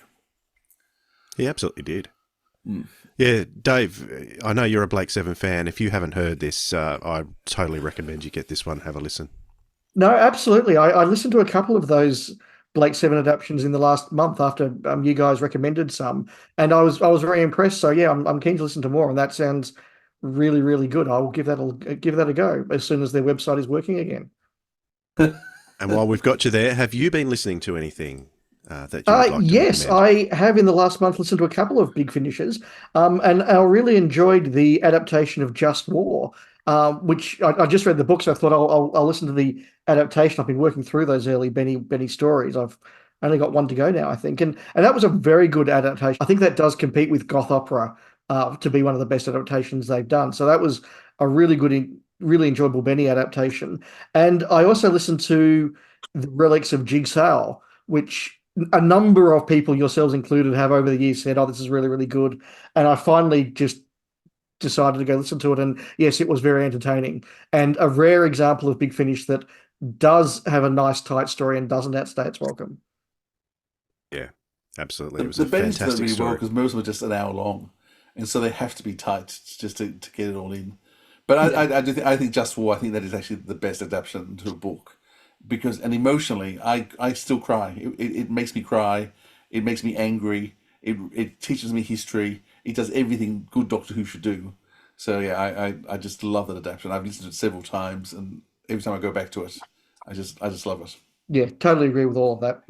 He absolutely did. Yeah, Dave, I know you're a Blake Seven fan. If you haven't heard this, I totally recommend you get this one, have a listen. No, absolutely. I listened to a couple of those Blake Seven adaptations in the last month after you guys recommended some, and I was very impressed. So yeah, I'm keen to listen to more, and that sounds really, really good. I will give that a go as soon as their website is working again. And while we've got you there, have you been listening to anything that you would like to yes, recommend? I have in the last month listened to a couple of Big Finishes, and I really enjoyed the adaptation of Just War, which I just read the book, so I thought I'll listen to the adaptation. I've been working through those early Benny stories. I've only got one to go now, I think, and that was a very good adaptation. I think that does compete with Goth Opera to be one of the best adaptations they've done. So that was a really good, really enjoyable Benny adaptation. And I also listened to The Relics of Jigsaw, which a number of people, yourselves included, have over the years said, "Oh, this is really, really good." And I finally just decided to go listen to it, and yes, it was very entertaining and a rare example of Big Finish that does have a nice tight story and doesn't outstay its welcome. Yeah, absolutely. It was the a Benny's done fantastic really story. well because most of them are just an hour long, and so they have to be tight just to get it all in. But I think Just War, I think that is actually the best adaptation to a book because, and emotionally, I still cry. It makes me cry. It makes me angry. It teaches me history. It does everything good Doctor Who should do. So yeah, I just love that adaptation. I've listened to it several times, and every time I go back to it, I just love it. Yeah, totally agree with all of that.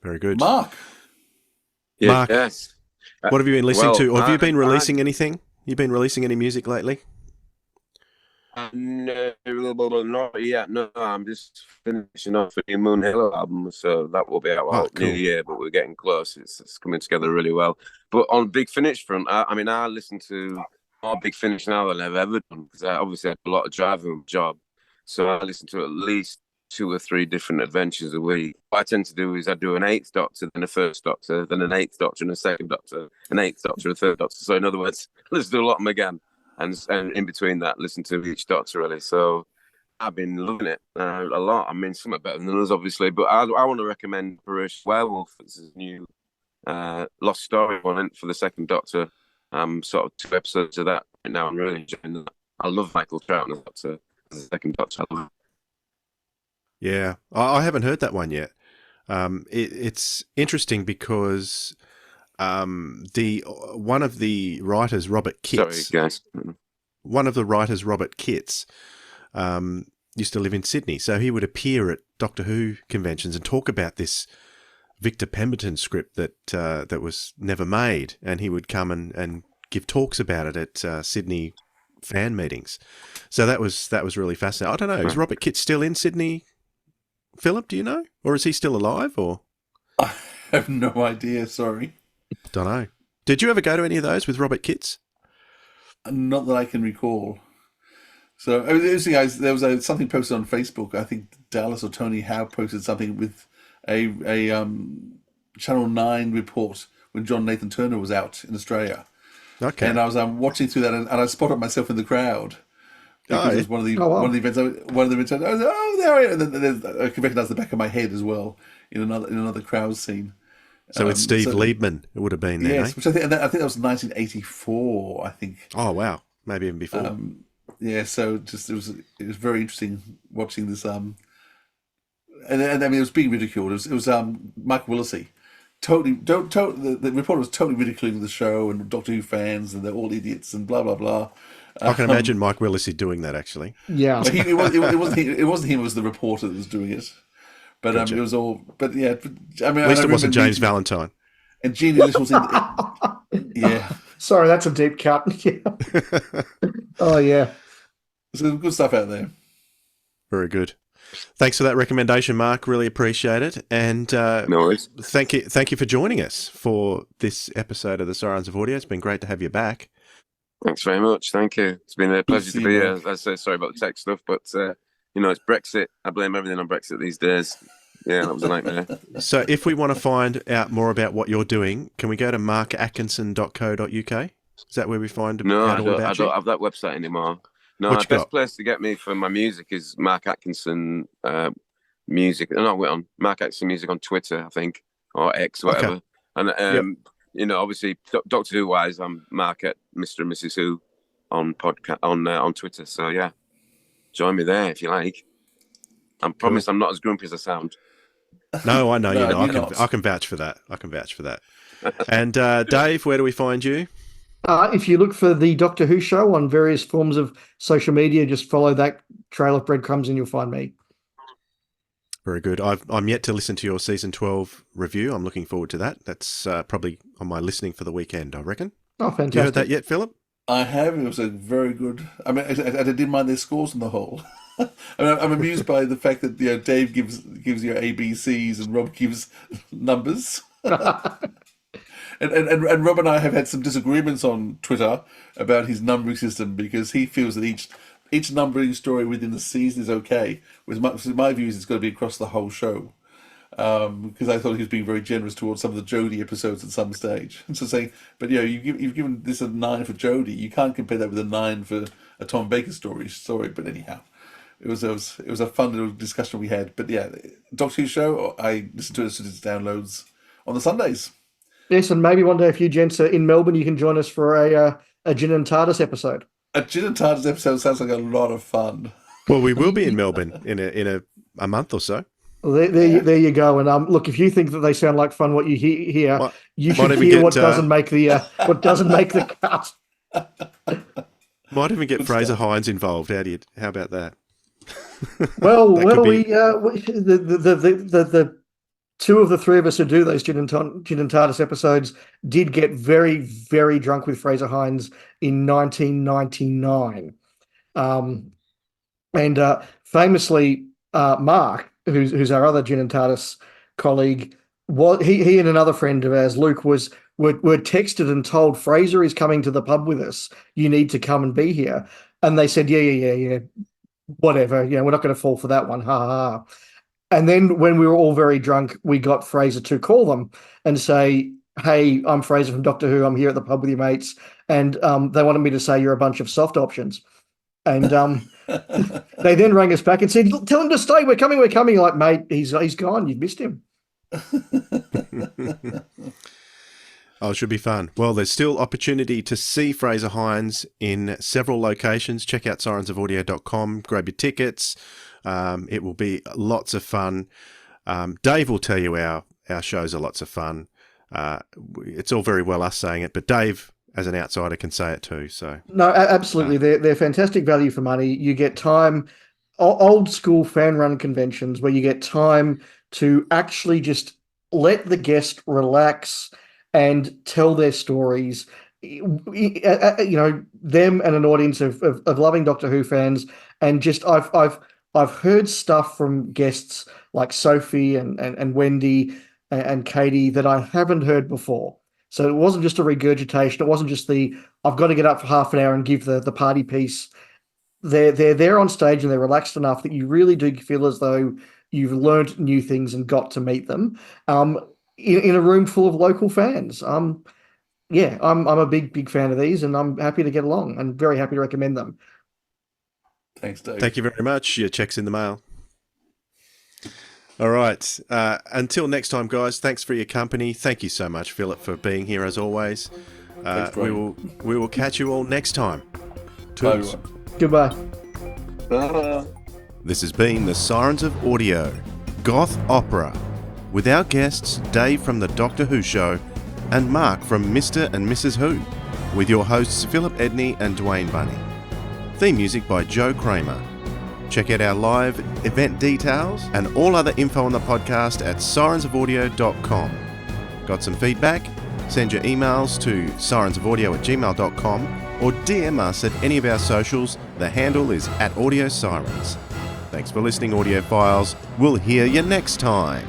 Very good. Mark. Yeah, Mark, yes. what have you been listening to? Or have you been I- releasing anything? You been releasing any music lately? No, not yet. No, I'm just finishing off a new Moon Halo album, so that will be out New cool. Year. But we're getting close. It's coming together really well. But on Big Finish front, I listen to more Big Finish now than I've ever done because I obviously have a lot of driving with my job, so I listen to at least 2 or 3 different adventures a week. What I tend to do is I do an 8th Doctor, then a 1st Doctor, then an 8th Doctor and a 2nd Doctor, an 8th Doctor, a 3rd Doctor. So in other words, let's do a lot of them again. And in between that, listen to each Doctor really. So I've been loving it a lot. I mean, some are better than others, obviously, but I want to recommend Parish Werewolf. It's his new Lost Story one for the 2nd Doctor. Sort of 2 episodes of that right now. I'm really enjoying that. I love Michael Troughton as Doctor, as the 2nd Doctor. I love it. Yeah, I haven't heard that one yet. It's interesting because one of the writers, Robert Kitts. Sorry, guys. One of the writers, Robert Kitts, used to live in Sydney, so he would appear at Doctor Who conventions and talk about this Victor Pemberton script that was never made, and he would come and give talks about it at Sydney fan meetings. So that was really fascinating. I don't know, is Robert Kitts still in Sydney? Philip, do you know? Or is he still alive? Or I have no idea, sorry. Don't know. Did you ever go to any of those with Robert Kitts? Not that I can recall. So it was interesting, guys. There was something posted on Facebook. I think Dallas or Tony Howe posted something with a Channel 9 report when John Nathan Turner was out in Australia. Okay. And I was watching through that, and I spotted myself in the crowd. Because it was one of the events. One of the events. I was there I am. And then I could recognise the back of my head as well in another crowd scene. So it's Steve Liebman. It would have been there. Yes, which I think that was 1984. I think. Oh wow, maybe even before. Yeah, so just it was very interesting watching this. And I mean, it was being ridiculed. It was Mike Willesee. The reporter was totally ridiculing the show and Doctor Who fans, and they're all idiots and blah blah blah. I can imagine Mike Willesee doing that actually. Yeah, it wasn't him. It was the reporter that was doing it. But Gotcha. It was all. But yeah, I mean, At least it wasn't James Valentine. And Jeannie Little's in. Yeah. Sorry, that's a deep cut. Yeah. Oh yeah. There's good stuff out there. Very good. Thanks for that recommendation, Mark. Really appreciate it. And No worries. Thank you for joining us for this episode of the Sirens of Audio. It's been great to have you back. Thanks very much. Thank you. It's been a pleasure to be here. I say sorry about the tech stuff, but it's Brexit. I blame everything on Brexit these days. Yeah, that was a nightmare. So if we want to find out more about what you're doing, can we go to markatkinson.co.uk? Is that where we find out all about I don't have that website anymore. No, What you the best got? place to get me for my music is Mark Atkinson Music. No, wait on Mark Atkinson Music on Twitter, I think, or X, whatever. Okay. And obviously, Doctor Who wise, I'm Mark at Mr. and Mrs. Who on Twitter. So yeah, join me there if you like. I promise I'm not as grumpy as I sound. No, I know you're No, not. you're not. I can vouch for that. And Dave, where do we find you? If you look for the Doctor Who show on various forms of social media, just follow that trail of breadcrumbs and you'll find me. Very good. I'm yet to listen to your season 12 review. I'm looking forward to that. That's probably on my listening for the weekend, I reckon. Oh, fantastic. You heard that yet, Philip? I have. It was a very good. I mean, I didn't mind their scores on the whole. I mean, I'm amused by the fact that Dave gives you ABCs and Rob gives numbers. And Rob and I have had some disagreements on Twitter about his numbering system because he feels that each numbering story within the season is okay. With my views, it's got to be across the whole show. Because I thought he was being very generous towards some of the Jodie episodes at some stage. And so saying, but you've given this a 9 for Jodie. You can't compare that with a 9 for a Tom Baker story. Sorry, but anyhow, it was a fun little discussion we had. But yeah, Doctor Who show. I listen to it as soon as it downloads on the Sundays. Yes, and maybe one day if you gents are in Melbourne, you can join us for a Gin and TARDIS episode. A Gin and TARDIS episode sounds like a lot of fun. Well, we will be in Melbourne in a month or so. Well, there you go. And look, if you think that they sound like fun, what you hear, you should hear what doesn't make the cut. Might even get Fraser Hines involved. How about that? Well, That could be- the two of the three of us who do those Gin and TARDIS episodes did get very, very drunk with Fraser Hines in 1999. And famously, Marc, who's our other Gin and TARDIS colleague, he and another friend of ours, Luke, were texted and told Fraser is coming to the pub with us. You need to come and be here. And they said, yeah, whatever. We're not going to fall for that one. Ha ha. And then when we were all very drunk, we got Fraser to call them and say, hey, I'm Fraser from Doctor Who. I'm here at the pub with your mates. And they wanted me to say you're a bunch of soft options. And they then rang us back and said, tell him to stay. We're coming. Like, mate, he's gone. You've missed him. Oh, it should be fun. Well, there's still opportunity to see Fraser Hines in several locations. Check out sirensofaudio.com. Grab your tickets. It will be lots of fun. Dave will tell you our shows are lots of fun. It's all very well us saying it, but Dave, as an outsider, can say it too. So no, absolutely, they're fantastic value for money. You get time, old school fan run conventions where you get time to actually just let the guest relax and tell their stories. Them and an audience of loving Doctor Who fans, and just I've heard stuff from guests like Sophie and Wendy and Katie that I haven't heard before. So it wasn't just a regurgitation. It wasn't just I've got to get up for half an hour and give the party piece. They're there on stage and they're relaxed enough that you really do feel as though you've learned new things and got to meet them in a room full of local fans. I'm a big fan of these, and I'm happy to get along and very happy to recommend them. Thanks, Dave. Thank you very much. Your check's in the mail. All right. Until next time, guys, thanks for your company. Thank you so much, Philip, for being here as always. Thanks, we will catch you all next time. Bye, goodbye. Bye. This has been the Sirens of Audio, Goth Opera, with our guests Dave from the Doctor Who Show and Marc from Mr. and Mrs. Who, with your hosts Philip Edney and Dwayne Bunny. Theme music by Joe Kramer. Check out our live event details and all other info on the podcast at sirensofaudio.com. Got some feedback? Send your emails to sirensofaudio@gmail.com or DM us at any of our socials. The handle is @AudioSirens. Thanks for listening, audiophiles. We'll hear you next time.